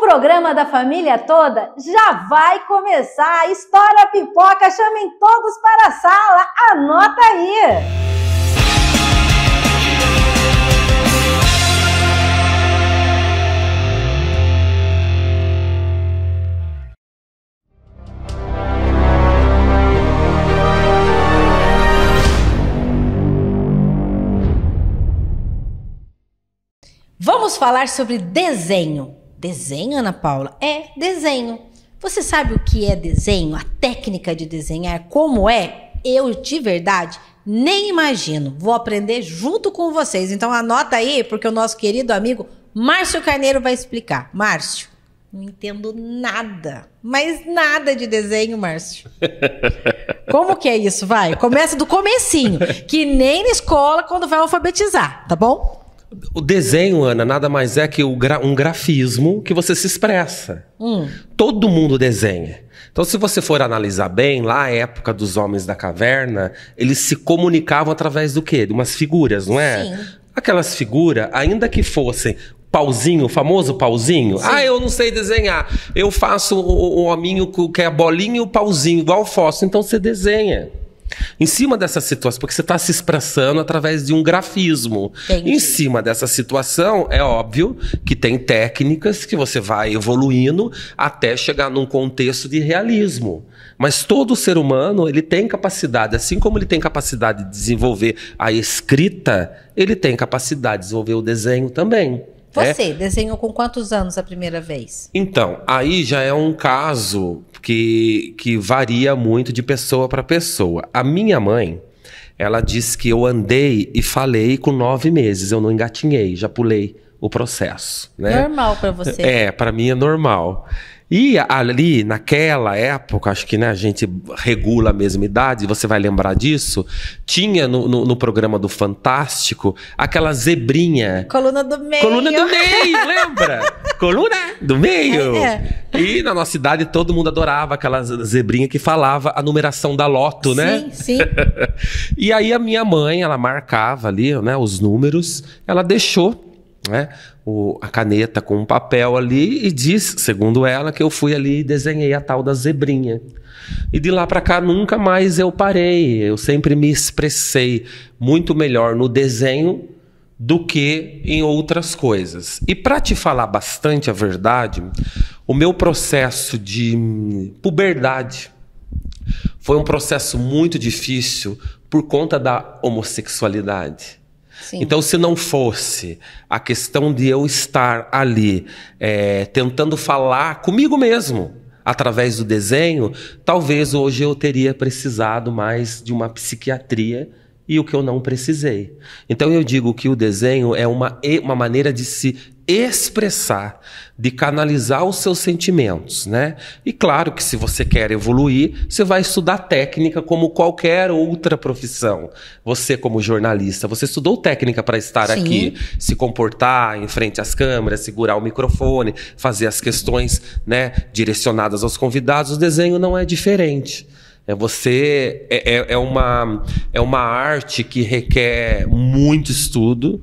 programa da família toda já vai começar. Estoura a pipoca, chamem todos para a sala. Anota aí! Vamos falar sobre desenho. Desenho, Ana Paula? É, desenho. Você sabe o que é desenho? A técnica de desenhar, como é? Eu, de verdade, nem imagino. Vou aprender junto com vocês. Então anota aí, porque o nosso querido amigo Márcio Carneiro vai explicar. Márcio, não entendo nada, mas nada de desenho, Márcio. Como que é isso? Vai, começa do comecinho, que nem na escola quando vai alfabetizar, tá bom? O desenho, Ana, nada mais é que um grafismo que você se expressa. Todo mundo desenha. Então, se você for analisar bem, lá a época dos homens da caverna, eles se comunicavam através do quê? De umas figuras, não é? Sim. Aquelas figuras, ainda que fossem pauzinho, o famoso pauzinho. Sim. Ah, eu não sei desenhar. Eu faço o hominho que é a bolinha e o pauzinho, igual o fósforo. Então, você desenha. Em cima dessa situação, porque você está se expressando através de um grafismo. Entendi. Em cima dessa situação, é óbvio que tem técnicas que você vai evoluindo até chegar num contexto de realismo. Mas todo ser humano, ele tem capacidade, assim como ele tem capacidade de desenvolver a escrita, ele tem capacidade de desenvolver o desenho também. Você desenhou com quantos anos a primeira vez? Então, aí já é um caso que varia muito de pessoa para pessoa. A minha mãe, ela disse que eu andei e falei com 9 meses, eu não engatinhei, já pulei o processo, né? Normal para você. É, para mim é normal. E ali, naquela época, acho que, né, a gente regula a mesma idade, você vai lembrar disso, tinha no programa do Fantástico aquela zebrinha. Coluna do meio. Coluna do meio, lembra? Coluna do meio. É. E na nossa idade todo mundo adorava aquela zebrinha que falava a numeração da loto, né? Sim, sim. E aí a minha mãe, ela marcava ali, né, os números, ela deixou, né, a caneta com um papel ali e diz, segundo ela, que eu fui ali e desenhei a tal da zebrinha. E de lá para cá nunca mais eu parei. Eu sempre me expressei muito melhor no desenho do que em outras coisas. E para te falar bastante a verdade, o meu processo de puberdade foi um processo muito difícil por conta da homossexualidade. Sim. Então, se não fosse a questão de eu estar ali tentando falar comigo mesmo através do desenho, talvez hoje eu teria precisado mais de uma psiquiatria e o que eu não precisei. Então, eu digo que o desenho é uma maneira de se expressar, de canalizar os seus sentimentos, né? E claro que se você quer evoluir, você vai estudar técnica como qualquer outra profissão. Você como jornalista, você estudou técnica para estar Sim. aqui, se comportar em frente às câmeras, segurar o microfone, fazer as questões, né, direcionadas aos convidados. O desenho não é diferente. É uma arte que requer muito estudo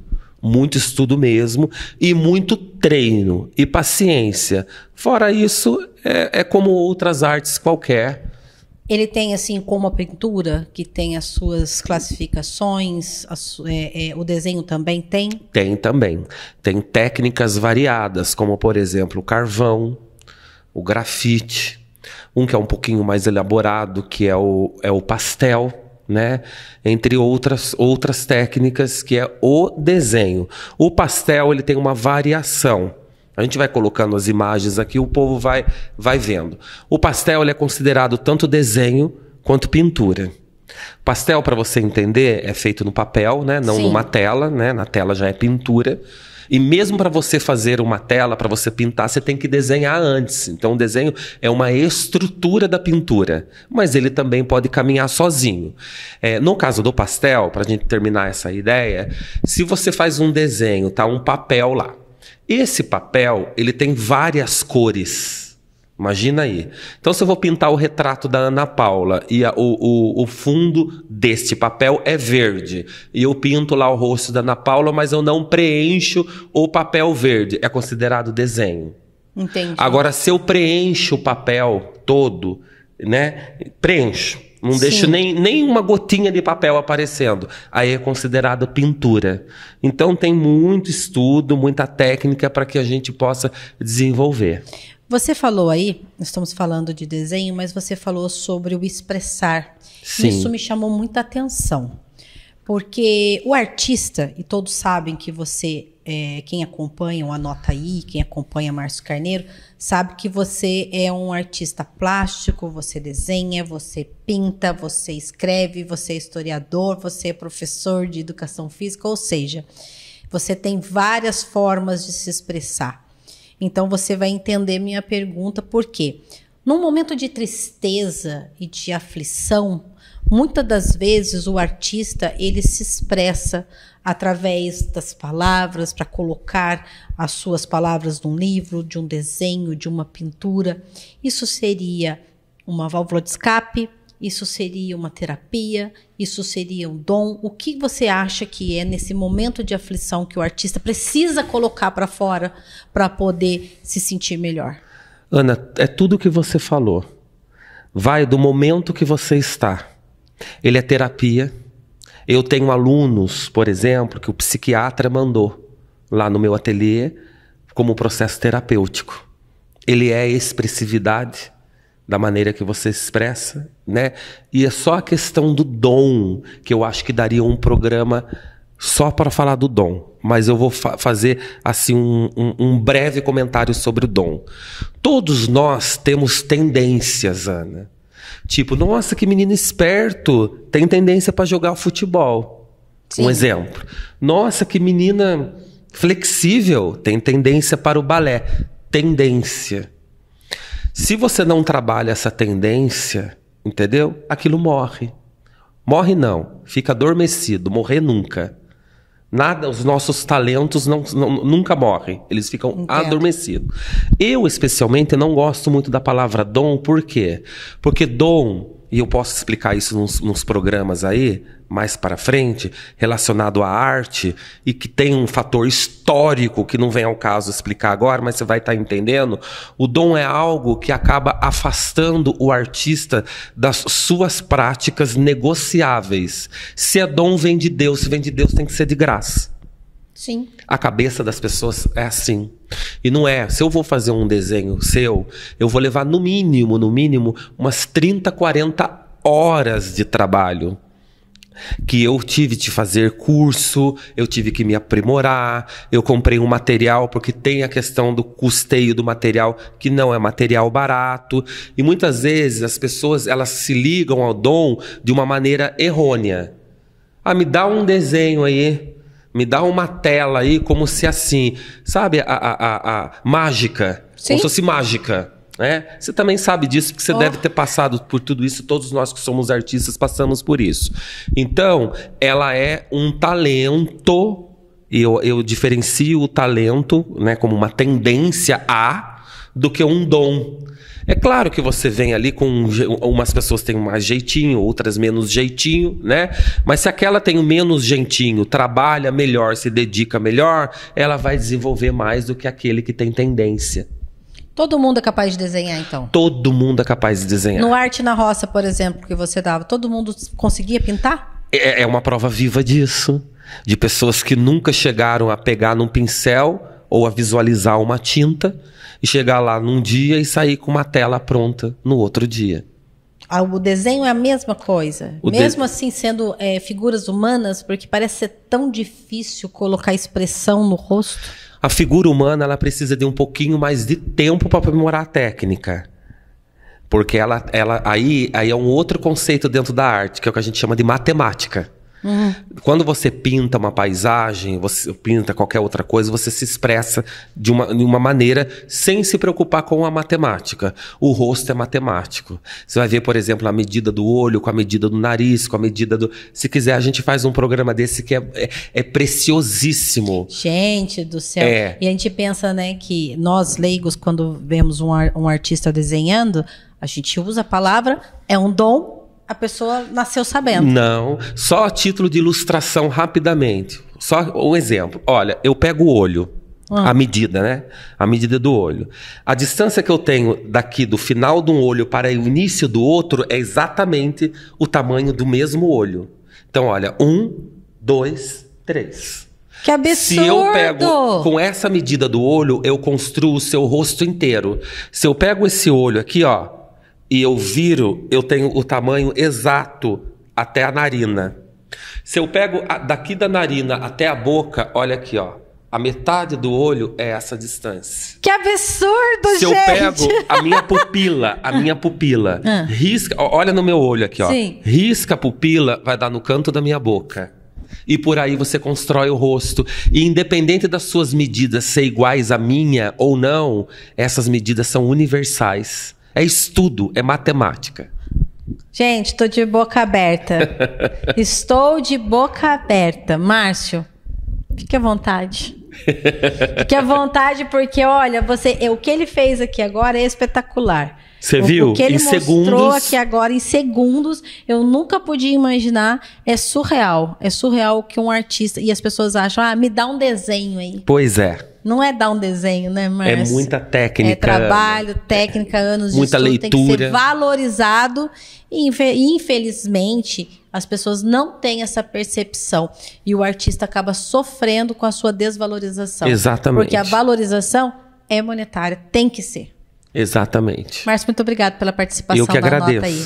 mesmo, e muito treino e paciência. Fora isso, é como outras artes qualquer. Ele tem, assim, como a pintura, que tem as suas classificações, o desenho também tem? Tem também. Tem técnicas variadas, como, por exemplo, o carvão, o grafite, um que é um pouquinho mais elaborado, que é o pastel, né? Entre outras técnicas, que é o desenho. O pastel, ele tem uma variação. A gente vai colocando as imagens aqui, o povo vai vendo. O pastel, ele é considerado tanto desenho quanto pintura. Pastel, para você entender, é feito no papel, né? Não Sim. numa tela, né? Na tela já é pintura. E mesmo para você fazer uma tela, para você pintar, você tem que desenhar antes. Então o desenho é uma estrutura da pintura, mas ele também pode caminhar sozinho. No caso do pastel, para a gente terminar essa ideia, se você faz um desenho, tá um papel lá. Esse papel, ele tem várias cores. Imagina aí. Então, se eu vou pintar o retrato da Ana Paula e o fundo deste papel é verde, e eu pinto lá o rosto da Ana Paula, mas eu não preencho o papel verde, é considerado desenho. Entendi. Agora, se eu preencho o papel todo, né? Preencho. Não deixo nem uma gotinha de papel aparecendo. Aí é considerado pintura. Então tem muito estudo, muita técnica para que a gente possa desenvolver. Você falou aí, nós estamos falando de desenho, mas você falou sobre o expressar. Sim. Isso me chamou muita atenção. Porque o artista, e todos sabem que você, quem acompanha o Anota Aí, quem acompanha Márcio Carneiro, sabe que você é um artista plástico, você desenha, você pinta, você escreve, você é historiador, você é professor de educação física, ou seja, você tem várias formas de se expressar. Então você vai entender minha pergunta, por quê? Num momento de tristeza e de aflição, muitas das vezes o artista ele se expressa através das palavras, para colocar as suas palavras num livro, de um desenho, de uma pintura. Isso seria uma válvula de escape, isso seria uma terapia, isso seria um dom. O que você acha que é nesse momento de aflição que o artista precisa colocar para fora para poder se sentir melhor? Ana, é tudo o que você falou. Vai do momento que você está. Ele é terapia. Eu tenho alunos, por exemplo, que o psiquiatra mandou lá no meu ateliê como processo terapêutico. Ele é expressividade da maneira que você expressa, né? E é só a questão do dom que eu acho que daria um programa só para falar do dom. Mas eu vou fazer assim um breve comentário sobre o dom. Todos nós temos tendências, Ana. Tipo, nossa, que menino esperto, tem tendência para jogar futebol. Sim. Um exemplo. Nossa, que menina flexível, tem tendência para o balé. Tendência. Se você não trabalha essa tendência, entendeu? Aquilo morre. Morre não, fica adormecido, morrer nunca. Nada, os nossos talentos nunca morrem, eles ficam adormecidos. Eu, especialmente, não gosto muito da palavra dom, por quê? Porque dom, e eu posso explicar isso nos programas aí, mais para frente, relacionado à arte, e que tem um fator histórico que não vem ao caso explicar agora, mas você vai estar entendendo. O dom é algo que acaba afastando o artista das suas práticas negociáveis. Se é dom, vem de Deus. Se vem de Deus, tem que ser de graça. Sim. A cabeça das pessoas é assim. E não é, se eu vou fazer um desenho seu, eu vou levar no mínimo, umas 30, 40 horas de trabalho. Que eu tive de fazer curso, eu tive que me aprimorar, eu comprei um material, porque tem a questão do custeio do material, que não é material barato. E muitas vezes as pessoas, elas se ligam ao dom de uma maneira errônea. Ah, me dá um desenho aí, me dá uma tela aí, como se assim, sabe, a mágica, Sim. como se fosse mágica. Você também sabe disso, porque você deve ter passado por tudo isso. Todos nós que somos artistas passamos por isso. Então, ela é um talento, e eu diferencio o talento, né, como uma tendência do que um dom. É claro que você vem ali com umas pessoas têm mais jeitinho, outras menos jeitinho, né? Mas se aquela tem menos jeitinho, trabalha melhor, se dedica melhor, ela vai desenvolver mais do que aquele que tem tendência. Todo mundo é capaz de desenhar, então? Todo mundo é capaz de desenhar. No Arte na Roça, por exemplo, que você dava, todo mundo conseguia pintar? É uma prova viva disso. De pessoas que nunca chegaram a pegar num pincel ou a visualizar uma tinta e chegar lá num dia e sair com uma tela pronta no outro dia. O desenho é a mesma coisa? Mesmo assim sendo figuras humanas, porque parece ser tão difícil colocar expressão no rosto. A figura humana, ela precisa de um pouquinho mais de tempo para aprimorar a técnica. Porque aí é um outro conceito dentro da arte, que é o que a gente chama de matemática. Uhum. Quando você pinta uma paisagem, você pinta qualquer outra coisa, você se expressa de uma maneira sem se preocupar com a matemática. O rosto é matemático. Você vai ver, por exemplo, a medida do olho, com a medida do nariz, com a medida do... Se quiser, a gente faz um programa desse que é preciosíssimo. Gente do céu. E a gente pensa, né, que nós leigos, quando vemos um artista desenhando, a gente usa a palavra, é um dom. A pessoa nasceu sabendo. Não, só a título de ilustração rapidamente. Só um exemplo. Olha, eu pego o olho. A medida, né? A medida do olho. A distância que eu tenho daqui do final de um olho para o início do outro é exatamente o tamanho do mesmo olho. Então, olha, 1, 2, 3. Que absurdo! Se eu pego com essa medida do olho, eu construo o seu rosto inteiro. Se eu pego esse olho aqui, ó, e eu viro, eu tenho o tamanho exato até a narina. Se eu pego daqui da narina até a boca, olha aqui, ó. A metade do olho é essa distância. Que absurdo, gente! Se eu pego a minha pupila, risca, olha no meu olho aqui, ó. Sim. Risca a pupila, vai dar no canto da minha boca. E por aí você constrói o rosto. E independente das suas medidas ser iguais à minha ou não, essas medidas são universais. É estudo, é matemática. Gente, tô de boca aberta. Estou de boca aberta. Márcio, fique à vontade. Fique à vontade, porque, olha, o que ele fez aqui agora é espetacular. Você viu? O que ele em mostrou segundos... aqui agora, em segundos, eu nunca podia imaginar. É surreal. É surreal que um artista... E as pessoas acham, me dá um desenho aí. Pois é. Não é dar um desenho, né, Márcio? É muita técnica. É trabalho, técnica, anos muita de estudo. leitura. Tem que ser valorizado. E, infelizmente, as pessoas não têm essa percepção. E o artista acaba sofrendo com a sua desvalorização. Exatamente. Porque a valorização é monetária. Tem que ser. Exatamente. Márcio, muito obrigado pela participação. Eu que agradeço. Nota aí.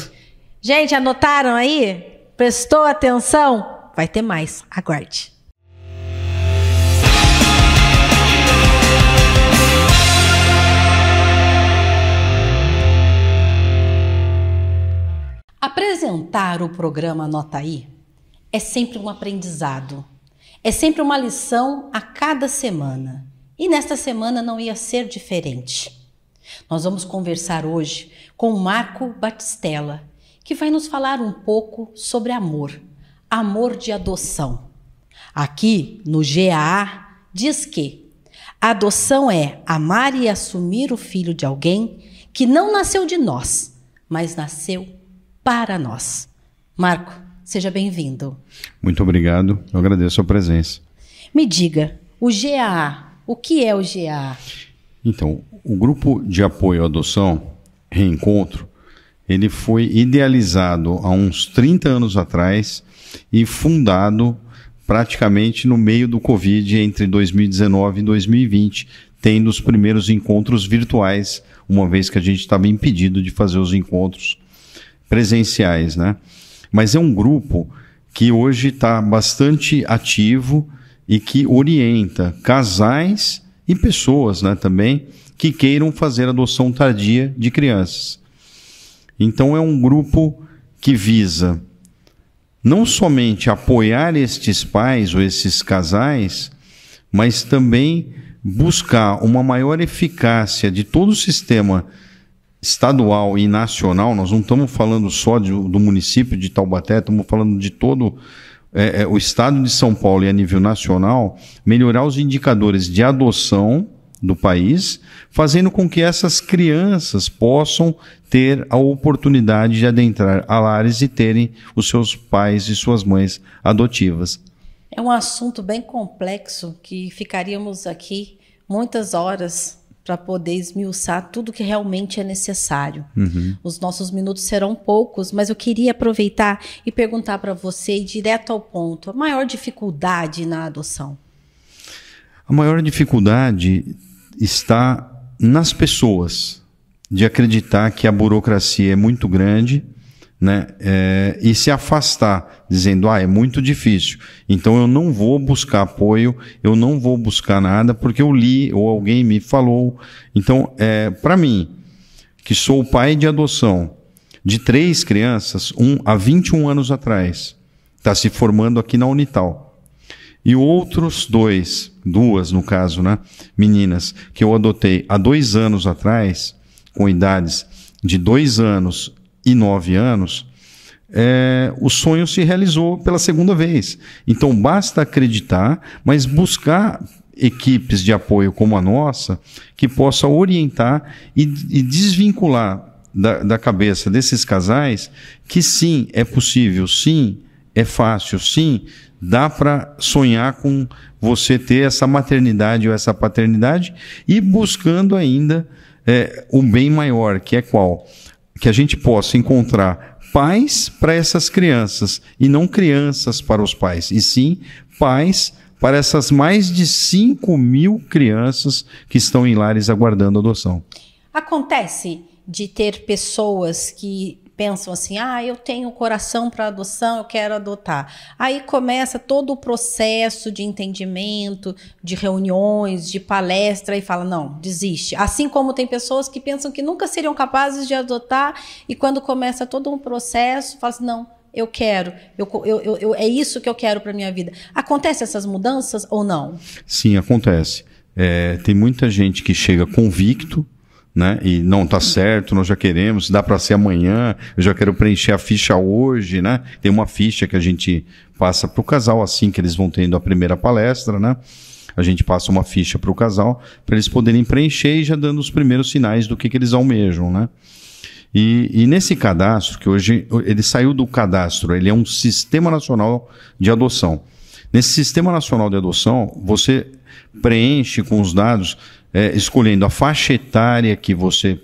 Gente, anotaram aí? Prestou atenção? Vai ter mais. Aguarde. Apresentar o programa Anota Aí é sempre um aprendizado. É sempre uma lição a cada semana. E nesta semana não ia ser diferente. Nós vamos conversar hoje com o Marco Batistella, que vai nos falar um pouco sobre amor. Amor de adoção. Aqui no GAA diz que a adoção é amar e assumir o filho de alguém que não nasceu de nós, mas nasceu para nós. Marco, seja bem-vindo. Muito obrigado, eu agradeço a presença. Me diga, o GAA, o que é o GAA? Então, o Grupo de Apoio à Adoção, Reencontro, ele foi idealizado há uns 30 anos atrás e fundado praticamente no meio do Covid, entre 2019 e 2020, tendo os primeiros encontros virtuais, uma vez que a gente estava impedido de fazer os encontros presenciais, né? Mas é um grupo que hoje está bastante ativo e que orienta casais e pessoas, né, também, que queiram fazer adoção tardia de crianças. Então é um grupo que visa não somente apoiar estes pais ou esses casais, mas também buscar uma maior eficácia de todo o sistema estadual e nacional. Nós não estamos falando só do município de Taubaté, estamos falando de todo o estado de São Paulo e a nível nacional, melhorar os indicadores de adoção do país, fazendo com que essas crianças possam ter a oportunidade de adentrar a lares e terem os seus pais e suas mães adotivas. É um assunto bem complexo que ficaríamos aqui muitas horas para poder esmiuçar tudo que realmente é necessário. Os nossos minutos serão poucos, mas eu queria aproveitar e perguntar para você, direto ao ponto, a maior dificuldade na adoção? A maior dificuldade está nas pessoas, de acreditar que a burocracia é muito grande, né, e se afastar, dizendo, é muito difícil, então eu não vou buscar apoio, eu não vou buscar nada, porque eu li ou alguém me falou. Então, para mim, que sou o pai de adoção de 3 crianças, há 21 anos atrás, está se formando aqui na Unital, e outros 2 no caso, né, meninas, que eu adotei há 2 anos atrás, com idades de 2 anos e 9 anos, o sonho se realizou pela segunda vez. Então basta acreditar, mas buscar equipes de apoio como a nossa, que possa orientar e desvincular da cabeça desses casais que sim, é possível, sim, é fácil. Sim, dá para sonhar com você ter essa maternidade ou essa paternidade e buscando ainda um bem maior, que é qual? Que a gente possa encontrar pais para essas crianças e não crianças para os pais, e sim pais para essas mais de 5.000 crianças que estão em lares aguardando adoção. Acontece de ter pessoas que pensam assim, eu tenho coração para adoção, eu quero adotar. Aí começa todo o processo de entendimento, de reuniões, de palestra, e fala, não, desiste. Assim como tem pessoas que pensam que nunca seriam capazes de adotar, e quando começa todo um processo, fala assim, não, eu quero, é isso que eu quero para minha vida. Acontece essas mudanças ou não? Sim, acontece. Tem muita gente que chega convicto, né? E não tá certo, nós já queremos, dá para ser amanhã, eu já quero preencher a ficha hoje, né? Tem uma ficha que a gente passa para o casal assim que eles vão tendo a primeira palestra, né? A gente passa uma ficha para o casal para eles poderem preencher e já dando os primeiros sinais do que eles almejam, né? E nesse cadastro, que hoje ele saiu do cadastro, ele é um Sistema Nacional de Adoção. Nesse Sistema Nacional de Adoção, você preenche com os dados escolhendo a faixa etária que você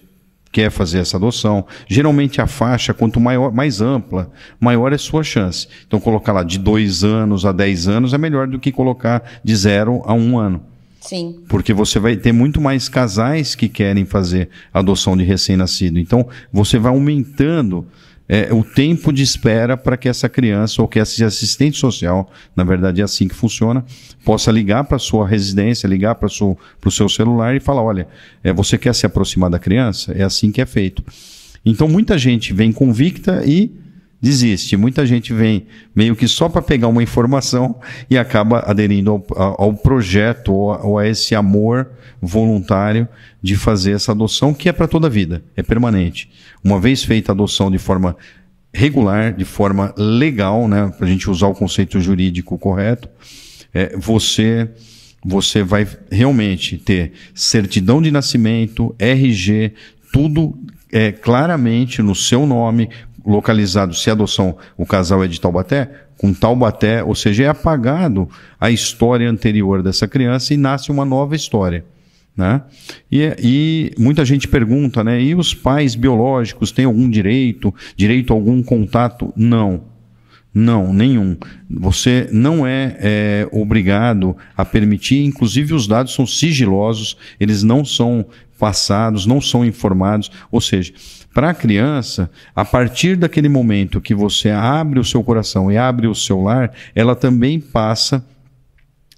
quer fazer essa adoção. Geralmente a faixa, quanto maior, mais ampla, maior é a sua chance. Então colocar lá de 2 anos a 10 anos é melhor do que colocar de 0 a 1 ano. Sim. Porque você vai ter muito mais casais que querem fazer adoção de recém-nascido. Então você vai aumentando o tempo de espera para que essa criança ou que esse assistente social, na verdade é assim que funciona, possa ligar para a sua residência, ligar para o seu celular e falar, olha, você quer se aproximar da criança? É assim que é feito. Então muita gente vem convicta e desiste. Muita gente vem meio que só para pegar uma informação e acaba aderindo ao projeto ou a esse amor voluntário de fazer essa adoção, que é para toda a vida, é permanente. Uma vez feita a adoção de forma regular, de forma legal, né, para a gente usar o conceito jurídico correto, você vai realmente ter certidão de nascimento, RG, tudo claramente no seu nome, localizado, se a adoção, o casal é de Taubaté, com Taubaté, ou seja, é apagado a história anterior dessa criança e nasce uma nova história, né? E muita gente pergunta, né? E os pais biológicos têm algum direito a algum contato? Não, nenhum. Você não é obrigado a permitir, inclusive os dados são sigilosos, eles não são passados, não são informados, ou seja, para a criança, a partir daquele momento que você abre o seu coração e abre o seu lar, ela também passa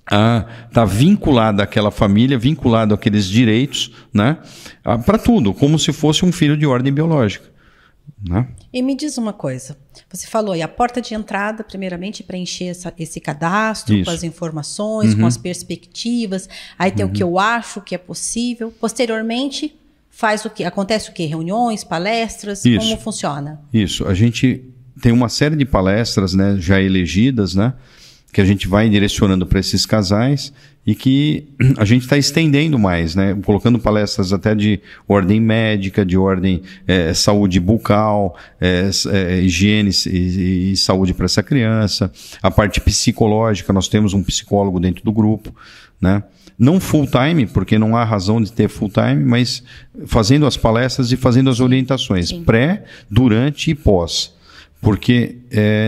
a estar vinculada àquela família, vinculada àqueles direitos, né? Para tudo, como se fosse um filho de ordem biológica, né? E me diz uma coisa, você falou aí, a porta de entrada, primeiramente, preencher esse cadastro, Isso. com as informações, com as perspectivas, aí tem o que eu acho que é possível, posteriormente faz o quê? Acontece o quê? Reuniões, palestras? Isso. Como funciona? Isso. A gente tem uma série de palestras, né, já elegidas, né, que a gente vai direcionando para esses casais e que a gente está estendendo mais, né, colocando palestras até de ordem médica, de ordem saúde bucal, higiene e saúde para essa criança. A parte psicológica, nós temos um psicólogo dentro do grupo, né? Não full time, porque não há razão de ter full time, mas fazendo as palestras e fazendo as orientações, Sim. pré, durante e pós. Porque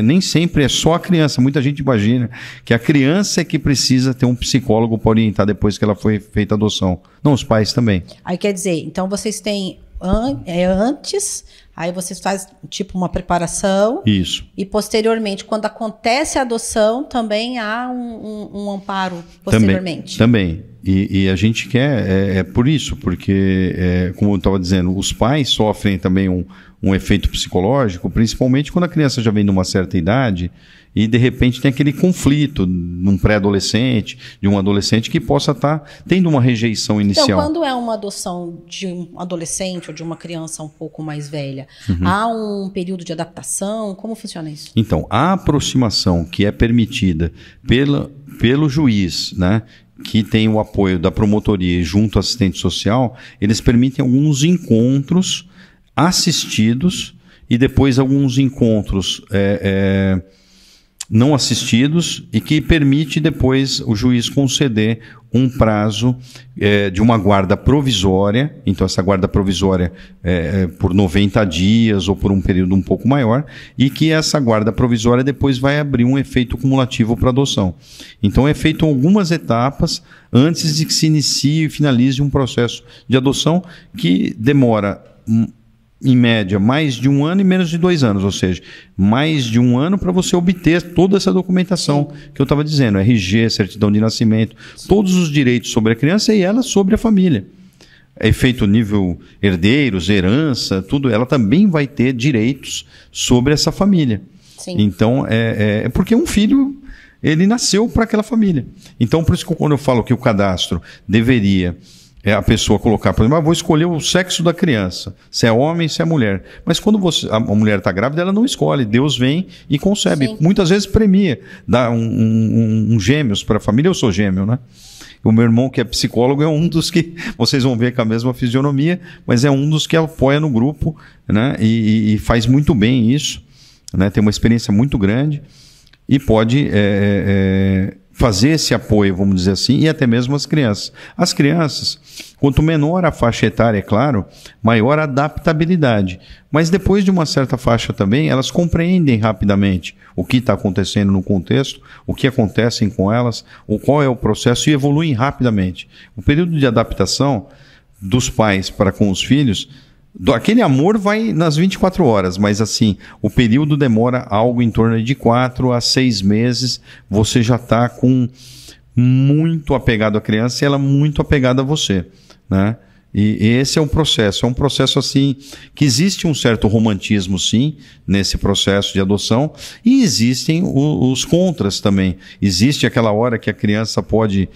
nem sempre é só a criança. Muita gente imagina que a criança é que precisa ter um psicólogo para orientar depois que ela foi feita a adoção. Não, os pais também. Aí quer dizer, então vocês têm antes, aí vocês fazem tipo uma preparação. Isso. E posteriormente, quando acontece a adoção, também há um amparo posteriormente. Também. E a gente quer, por isso, porque, como eu estava dizendo, os pais sofrem também um efeito psicológico, principalmente quando a criança já vem de uma certa idade e, de repente, tem aquele conflito num pré-adolescente, de um adolescente que possa estar tendo uma rejeição inicial. Então, quando é uma adoção de um adolescente ou de uma criança um pouco mais velha, há um período de adaptação? Como funciona isso? Então, a aproximação que é permitida pelo juiz, né, que tem o apoio da promotoria e junto ao assistente social, eles permitem alguns encontros assistidos e depois alguns encontros não assistidos e que permite depois o juiz conceder um prazo de uma guarda provisória. Então essa guarda provisória por 90 dias ou por um período um pouco maior, e que essa guarda provisória depois vai abrir um efeito cumulativo para adoção. Então é feito algumas etapas antes de que se inicie e finalize um processo de adoção que demora em média, mais de 1 ano e menos de 2 anos, ou seja, mais de 1 ano para você obter toda essa documentação que eu estava dizendo, RG, certidão de nascimento, todos os direitos sobre a criança e ela sobre a família. É feito nível herdeiros, herança, tudo, ela também vai ter direitos sobre essa família. Sim. Então, porque um filho, ele nasceu para aquela família. Então, por isso que quando eu falo que o cadastro deveria... a pessoa colocar, por exemplo, vou escolher o sexo da criança, se é homem, se é mulher. Mas quando a mulher está grávida, ela não escolhe, Deus vem e concebe. Sim. Muitas vezes premia, dá um gêmeos para a família. Eu sou gêmeo, né? O meu irmão, que é psicólogo, é um dos que, vocês vão ver com a mesma fisionomia, mas é um dos que apoia no grupo, né? E faz muito bem isso, né? Tem uma experiência muito grande e pode... fazer esse apoio, vamos dizer assim, e até mesmo as crianças. As crianças, quanto menor a faixa etária, é claro, maior a adaptabilidade. Mas depois de uma certa faixa também, elas compreendem rapidamente o que está acontecendo no contexto, o que acontece com elas, qual é o processo, e evoluem rapidamente. O período de adaptação dos pais para com os filhos, aquele amor vai nas 24 horas, mas assim, o período demora algo em torno de 4 a 6 meses, você já está muito apegado à criança e ela muito apegada a você, né? E esse é um processo assim, que existe um certo romantismo sim, nesse processo de adoção, e existem os contras também. Existe aquela hora que a criança pode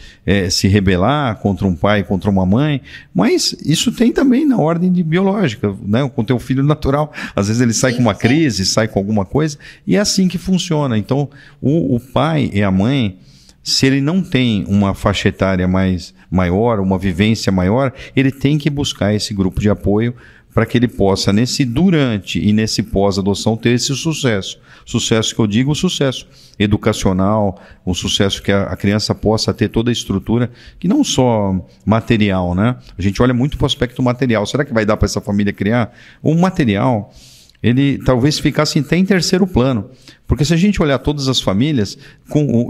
se rebelar contra um pai, contra uma mãe, mas isso tem também na ordem biológica, né? Com o teu filho natural, às vezes ele sai com uma crise, sai com alguma coisa, e é assim que funciona. Então, o pai e a mãe, se ele não tem uma faixa etária maior, uma vivência maior, ele tem que buscar esse grupo de apoio para que ele possa, durante e nesse pós-adoção, ter esse sucesso. Sucesso que eu digo, sucesso educacional, um sucesso que a criança possa ter toda a estrutura, que não só material, né? A gente olha muito para o aspecto material. Será que vai dar para essa família criar? O material, ele talvez ficasse até em terceiro plano. Porque se a gente olhar todas as famílias,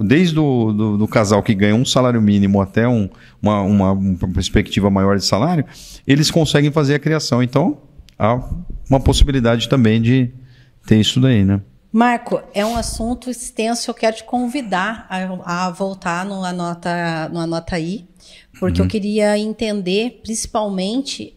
desde do casal que ganha um salário mínimo até uma perspectiva maior de salário, eles conseguem fazer a criação. Então, há uma possibilidade também de ter isso daí, né? Marco, é um assunto extenso, eu quero te convidar a voltar no Anota Aí, porque eu queria entender, principalmente,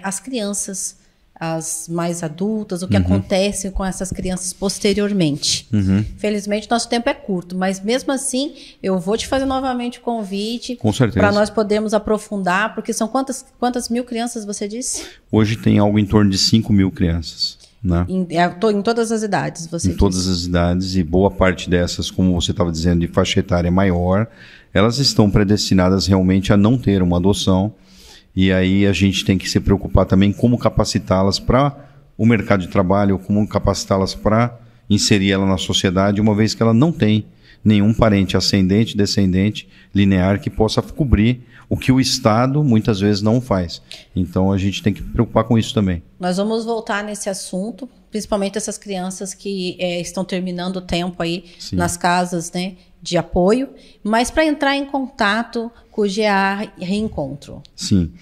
as crianças, as mais adultas, o que acontece com essas crianças posteriormente. Felizmente, nosso tempo é curto, mas mesmo assim, eu vou te fazer novamente o convite para nós podermos aprofundar, porque são quantas mil crianças você disse? Hoje tem algo em torno de 5 mil crianças. Né? Em todas as idades, você disse. Todas as idades, e boa parte dessas, como você estava dizendo, de faixa etária maior, elas estão predestinadas realmente a não ter uma adoção. E aí a gente tem que se preocupar também como capacitá-las para o mercado de trabalho, como capacitá-las para inserir ela na sociedade, uma vez que ela não tem nenhum parente ascendente, descendente, linear, que possa cobrir o que o Estado muitas vezes não faz. Então a gente tem que se preocupar com isso também. Nós vamos voltar nesse assunto, principalmente essas crianças que estão terminando o tempo aí nas casas, né, de apoio, mas para entrar em contato com o GA Reencontro. Sim,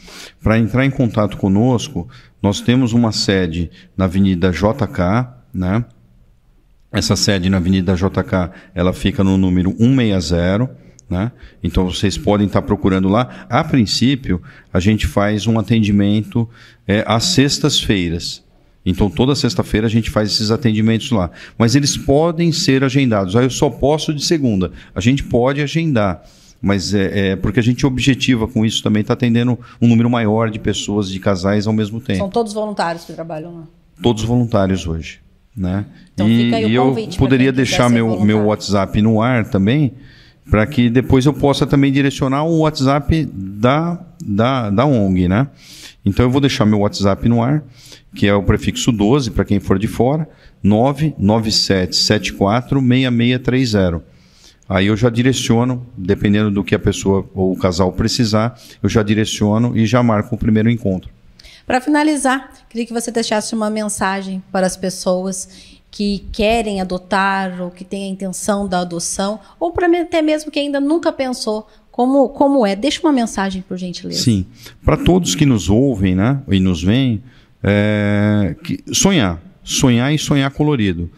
para entrar em contato conosco, nós temos uma sede na Avenida JK, né? Essa sede na Avenida JK, ela fica no número 160, né? Então vocês podem estar procurando lá. A princípio, a gente faz um atendimento às sextas-feiras. Então toda sexta-feira a gente faz esses atendimentos lá. Mas eles podem ser agendados. Eu só posso de segunda. A gente pode agendar. Mas porque a gente objetiva com isso também, está atendendo um número maior de pessoas, de casais ao mesmo tempo. São todos voluntários que trabalham lá? Todos voluntários hoje. Né? Então, fica aí o eu poderia deixar meu WhatsApp no ar também, para que depois eu possa também direcionar o WhatsApp da ONG, né? Então eu vou deixar meu WhatsApp no ar, que é o prefixo 12 para quem for de fora, 997746630. Aí eu já direciono, dependendo do que a pessoa ou o casal precisar, eu já direciono e já marco o primeiro encontro. Para finalizar, queria que você deixasse uma mensagem para as pessoas que querem adotar ou que têm a intenção da adoção, ou para até mesmo que ainda nunca pensou como é. Deixa uma mensagem, por gentileza. Sim. Para todos que nos ouvem, né, e nos veem, sonhar e sonhar colorido,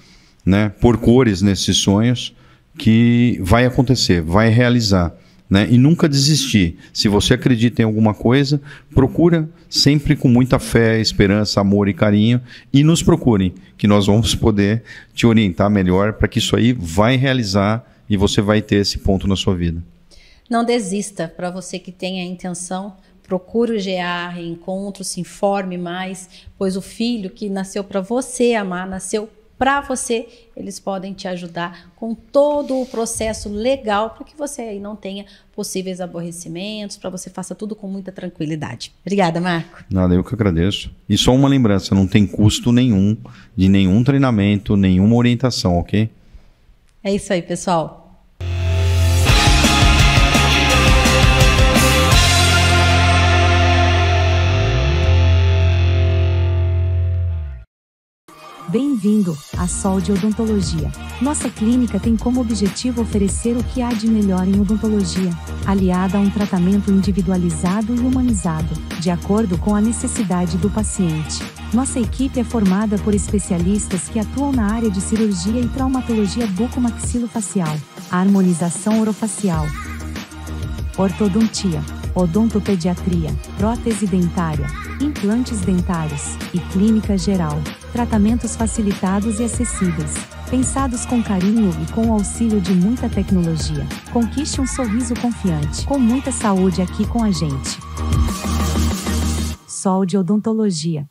né, por cores nesses sonhos, que vai acontecer, vai realizar, né, e nunca desistir. Se você acredita em alguma coisa, procura sempre com muita fé, esperança, amor e carinho, e nos procurem, que nós vamos poder te orientar melhor para que isso aí vai realizar e você vai ter esse ponto na sua vida. Não desista. Para você que tem a intenção, procure o GA Reencontro, se informe mais, pois o filho que nasceu para você amar, nasceu para você, eles podem te ajudar com todo o processo legal para que você aí não tenha possíveis aborrecimentos, para você faça tudo com muita tranquilidade. Obrigada, Marco. Nada, eu que agradeço. E só uma lembrança, não tem custo nenhum, de nenhum treinamento, nenhuma orientação, ok? É isso aí, pessoal. Bem-vindo à Solde Odontologia. Nossa clínica tem como objetivo oferecer o que há de melhor em odontologia, aliada a um tratamento individualizado e humanizado, de acordo com a necessidade do paciente. Nossa equipe é formada por especialistas que atuam na área de cirurgia e traumatologia bucomaxilofacial, harmonização orofacial, ortodontia, odontopediatria, prótese dentária, implantes dentários e clínica geral. Tratamentos facilitados e acessíveis, pensados com carinho e com o auxílio de muita tecnologia. Conquiste um sorriso confiante, com muita saúde aqui com a gente. Solde Odontologia.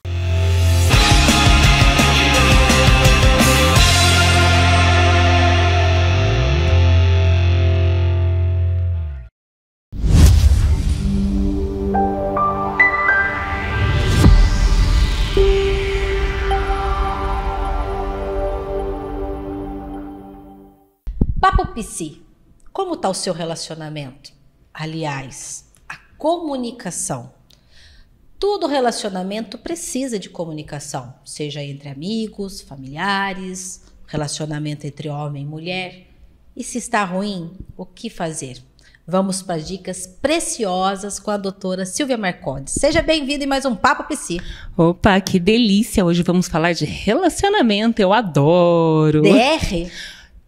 Papo Psi, como está o seu relacionamento? Aliás, a comunicação. Todo relacionamento precisa de comunicação, seja entre amigos, familiares, relacionamento entre homem e mulher. E se está ruim, o que fazer? Vamos para dicas preciosas com a doutora Silvia Marcondes. Seja bem-vinda em mais um Papo Psi. Opa, que delícia! Hoje vamos falar de relacionamento, eu adoro. DR?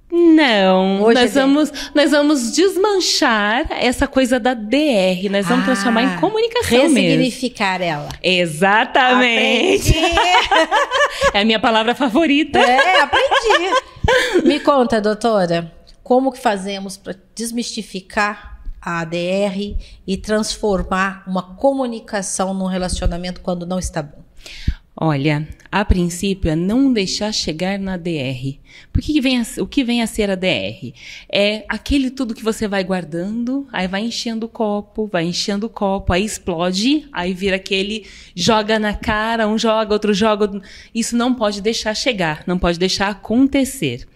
Não, Hoje nós vamos desmanchar essa coisa da DR, nós vamos transformar em comunicação mesmo. Ressignificar ela. Exatamente. É a minha palavra favorita. Aprendi. Me conta, doutora, como que fazemos para desmistificar a DR e transformar uma comunicação num relacionamento quando não está bom? Olha, a princípio é não deixar chegar na DR. Porque o que vem a ser a DR? É aquele tudo que você vai guardando, aí vai enchendo o copo, aí explode, aí vira aquele joga na cara, um joga, outro joga. Isso não pode deixar chegar, não pode deixar acontecer.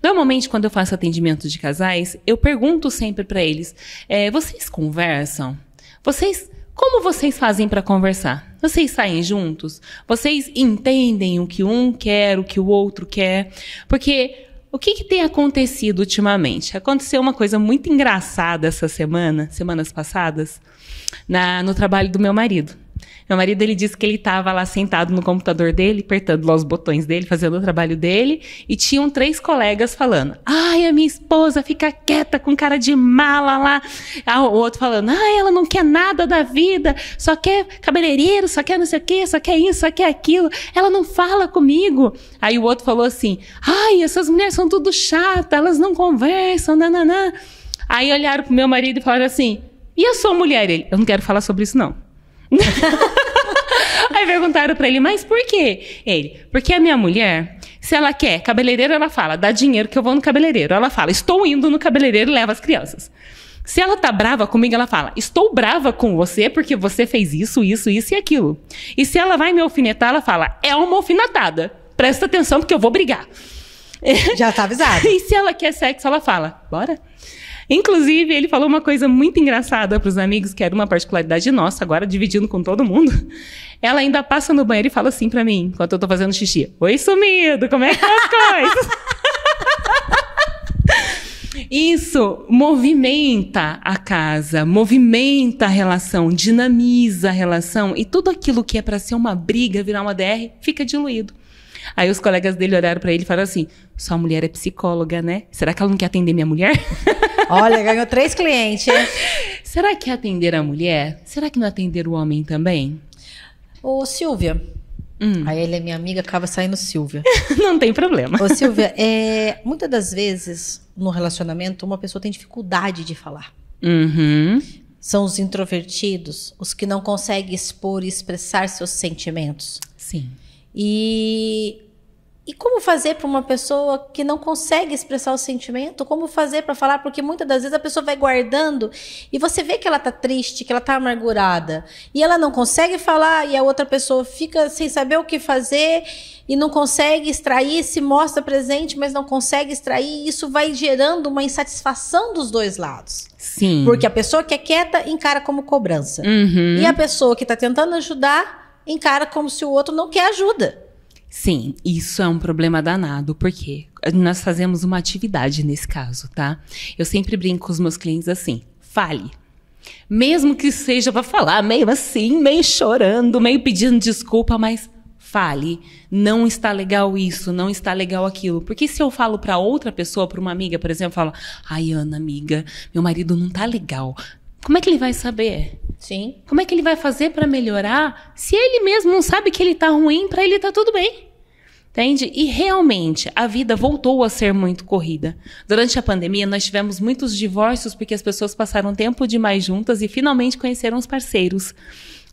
Normalmente, quando eu faço atendimento de casais, eu pergunto sempre para eles, vocês conversam? Como vocês fazem para conversar? Vocês saem juntos? Vocês entendem o que um quer, o que o outro quer? Porque o que tem acontecido ultimamente? Aconteceu uma coisa muito engraçada essa semanas passadas, no trabalho do meu marido. Meu marido, ele disse que ele estava lá sentado no computador dele, apertando lá os botões dele, fazendo o trabalho dele, e tinham 3 colegas falando, ai, a minha esposa fica quieta com cara de mala lá. O outro falando, ai, ela não quer nada da vida, só quer cabeleireiro, só quer não sei o quê, só quer isso, só quer aquilo, ela não fala comigo. Aí o outro falou assim, ai, essas mulheres são tudo chatas, elas não conversam, nananã. Aí olharam pro meu marido e falaram assim, e a sua mulher? Ele, eu não quero falar sobre isso não. Aí perguntaram pra ele, mas por quê? Ele, porque a minha mulher, se ela quer cabeleireiro, ela fala, dá dinheiro que eu vou no cabeleireiro. Ela fala, estou indo no cabeleireiro e levo as crianças. Se ela tá brava comigo, ela fala, estou brava com você porque você fez isso, isso, isso e aquilo. E se ela vai me alfinetar, ela fala, é uma alfinetada. Presta atenção porque eu vou brigar. Já tá avisado. E se ela quer sexo, ela fala, bora. Inclusive, ele falou uma coisa muito engraçada pros amigos, que era uma particularidade nossa, agora dividindo com todo mundo. Ela ainda passa no banheiro e fala assim pra mim, enquanto eu tô fazendo xixi. Oi, sumido, como é que tá as coisas? Isso movimenta a casa, movimenta a relação, dinamiza a relação. E tudo aquilo que é pra ser uma briga, virar uma DR, fica diluído. Aí os colegas dele olharam pra ele e falaram assim, sua mulher é psicóloga, né? Será que ela não quer atender minha mulher? Olha, ganhou 3 clientes. Será que é atender a mulher? Será que não é atender o homem também? Ô, Silvia. Aí ele é minha amiga, acaba saindo Silvia. Não tem problema. Ô, Silvia, muitas das vezes, no relacionamento, uma pessoa tem dificuldade de falar. Uhum. São os introvertidos, os que não conseguem expor e expressar seus sentimentos. Sim. E como fazer para uma pessoa que não consegue expressar o sentimento? Como fazer para falar? Porque muitas das vezes a pessoa vai guardando e você vê que ela tá triste, que ela tá amargurada. E ela não consegue falar e a outra pessoa fica sem saber o que fazer e não consegue extrair, se mostra presente, mas não consegue extrair. E isso vai gerando uma insatisfação dos dois lados. Sim. Porque a pessoa que é quieta encara como cobrança. Uhum. E a pessoa que tá tentando ajudar encara como se o outro não quer ajuda. Sim, isso é um problema danado, porque nós fazemos uma atividade nesse caso, tá? Eu sempre brinco com os meus clientes assim, fale. Mesmo que seja para falar meio assim, meio chorando, meio pedindo desculpa, mas fale. Não está legal isso, não está legal aquilo. Porque se eu falo para outra pessoa, para uma amiga, por exemplo, eu falo, ai, Ana, amiga, meu marido não tá legal. Como é que ele vai saber? Sim. Como é que ele vai fazer para melhorar se ele mesmo não sabe que ele tá ruim, para ele tá tudo bem? Entende? E realmente a vida voltou a ser muito corrida. Durante a pandemia nós tivemos muitos divórcios porque as pessoas passaram tempo demais juntas e finalmente conheceram os parceiros.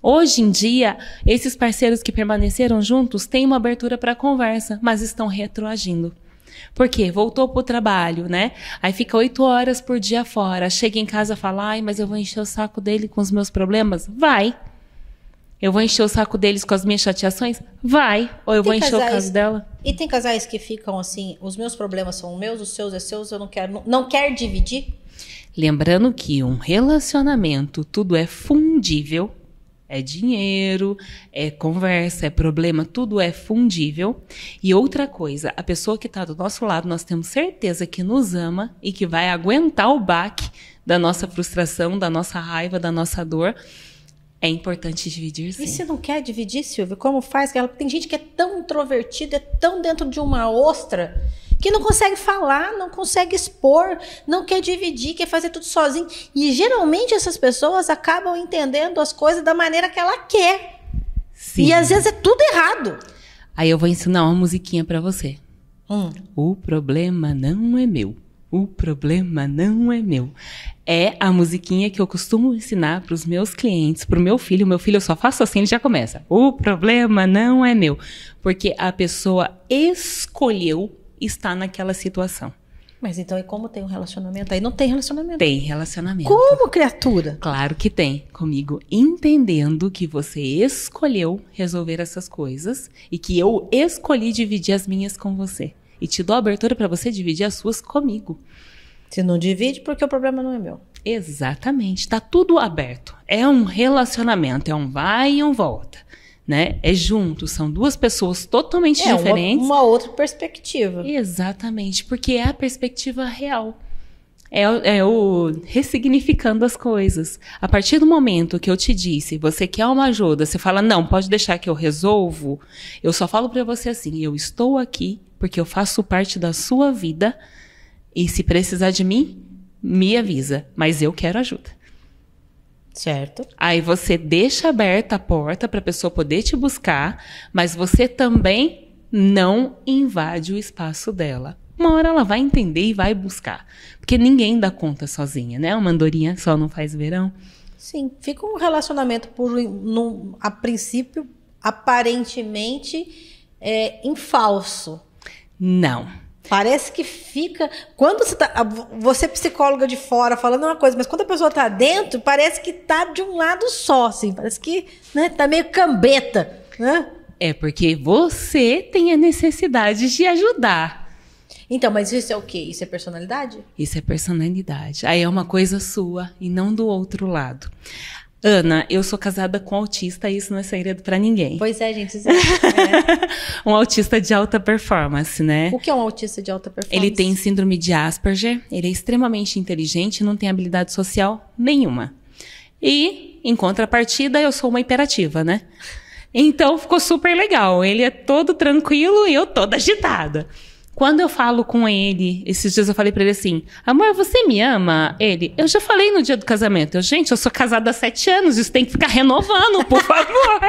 Hoje em dia, esses parceiros que permaneceram juntos têm uma abertura para conversa, mas estão retroagindo. Por quê? Voltou pro trabalho, né? Aí fica 8 horas por dia fora. Chega em casa e fala, ai, mas eu vou encher o saco dele com os meus problemas? Vai. Eu vou encher o saco deles com as minhas chateações? Vai. Ou eu vou encher o caso dela? E tem casais que ficam assim, os meus problemas são meus, os seus é seus, eu não quero dividir? Lembrando que um relacionamento, tudo é fundível. É dinheiro, é conversa, é problema, tudo é fundível. E outra coisa, a pessoa que está do nosso lado, nós temos certeza que nos ama e que vai aguentar o baque da nossa frustração, da nossa raiva, da nossa dor. É importante dividir, sim. E se não quer dividir, Silvia, como faz? Tem gente que é tão introvertida, é tão dentro de uma ostra, que não consegue falar, não consegue expor, não quer dividir, quer fazer tudo sozinho. E geralmente essas pessoas acabam entendendo as coisas da maneira que ela quer. Sim. E às vezes é tudo errado. Aí eu vou ensinar uma musiquinha pra você. O problema não é meu. O problema não é meu. É a musiquinha que eu costumo ensinar pros meus clientes, pro meu filho. Meu filho, eu só faço assim, ele já começa. O problema não é meu. Porque a pessoa escolheu estar naquela situação. Mas então, e como tem um relacionamento? Aí não tem relacionamento. Tem relacionamento. Como, criatura? Claro que tem. Comigo, entendendo que você escolheu resolver essas coisas e que eu escolhi dividir as minhas com você. E te dou abertura para você dividir as suas comigo. Se não divide, porque o problema não é meu. Exatamente. Tá tudo aberto. É um relacionamento. É um vai e um volta. Né? É junto, são duas pessoas totalmente diferentes. Uma outra perspectiva. Exatamente, porque é a perspectiva real. É o ressignificando as coisas. A partir do momento que eu te disse, você quer uma ajuda, você fala, não, pode deixar que eu resolvo. Eu só falo pra você assim, eu estou aqui porque eu faço parte da sua vida e se precisar de mim, me avisa, mas eu quero ajuda. Certo. Aí você deixa aberta a porta para a pessoa poder te buscar, mas você também não invade o espaço dela. Uma hora ela vai entender e vai buscar. Porque ninguém dá conta sozinha, né? Uma andorinha só não faz verão. Sim, fica um relacionamento, a princípio, aparentemente, em falso. Não. Parece que fica... Quando você é psicóloga de fora falando uma coisa, mas quando a pessoa tá dentro, parece que tá de um lado só, assim. Parece que, né, tá meio cambeta, né? É porque você tem a necessidade de ajudar. Então, mas isso é o quê? Isso é personalidade? Isso é personalidade. Aí é uma coisa sua e não do outro lado. Ana, eu sou casada com um autista e isso não é segredo pra ninguém. Pois é, gente. Um autista de alta performance, né? O que é um autista de alta performance? Ele tem síndrome de Asperger, ele é extremamente inteligente e não tem habilidade social nenhuma. E, em contrapartida, eu sou uma hiperativa, né? Então, ficou super legal. Ele é todo tranquilo e eu toda agitada. Quando eu falo com ele, esses dias eu falei pra ele assim, amor, você me ama? Ele, eu já falei no dia do casamento. Gente, eu sou casada há 7 anos, isso tem que ficar renovando, por favor.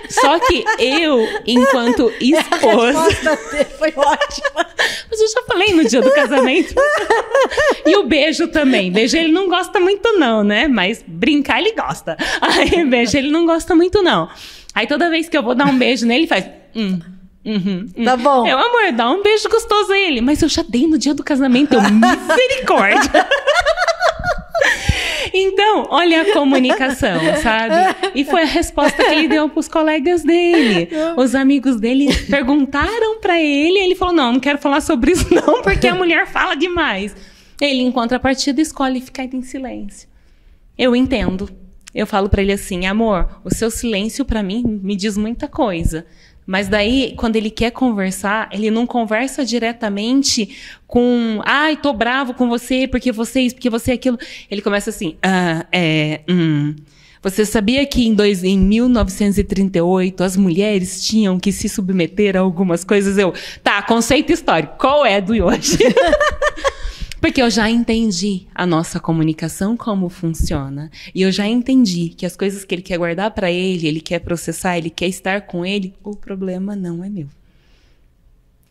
Só que eu, enquanto esposa... A resposta dele foi ótima. Mas eu já falei no dia do casamento. E o beijo também. Beijo ele não gosta muito não, né? Mas brincar ele gosta. Aí beijo ele não gosta muito não. Aí toda vez que eu vou dar um beijo nele, ele faz... Tá bom. Eu, amor, dá um beijo gostoso a ele. Mas eu já dei no dia do casamento. Misericórdia. Então, olha a comunicação, sabe? E foi a resposta que ele deu pros colegas dele. Os amigos dele perguntaram pra ele, ele falou, não quero falar sobre isso não, porque a mulher fala demais. Ele, em contrapartida, escolhe ficar em silêncio. Eu entendo. Eu falo pra ele assim, amor, o seu silêncio pra mim me diz muita coisa. Mas daí, quando ele quer conversar, ele não conversa diretamente com... Ai, tô bravo com você, porque você isso, porque você aquilo. Ele começa assim... Você sabia que em 1938 as mulheres tinham que se submeter a algumas coisas? Tá, conceito histórico. Qual é do hoje? Porque eu já entendi a nossa comunicação, como funciona. E eu já entendi que as coisas que ele quer guardar pra ele, ele quer processar, ele quer estar com ele, o problema não é meu.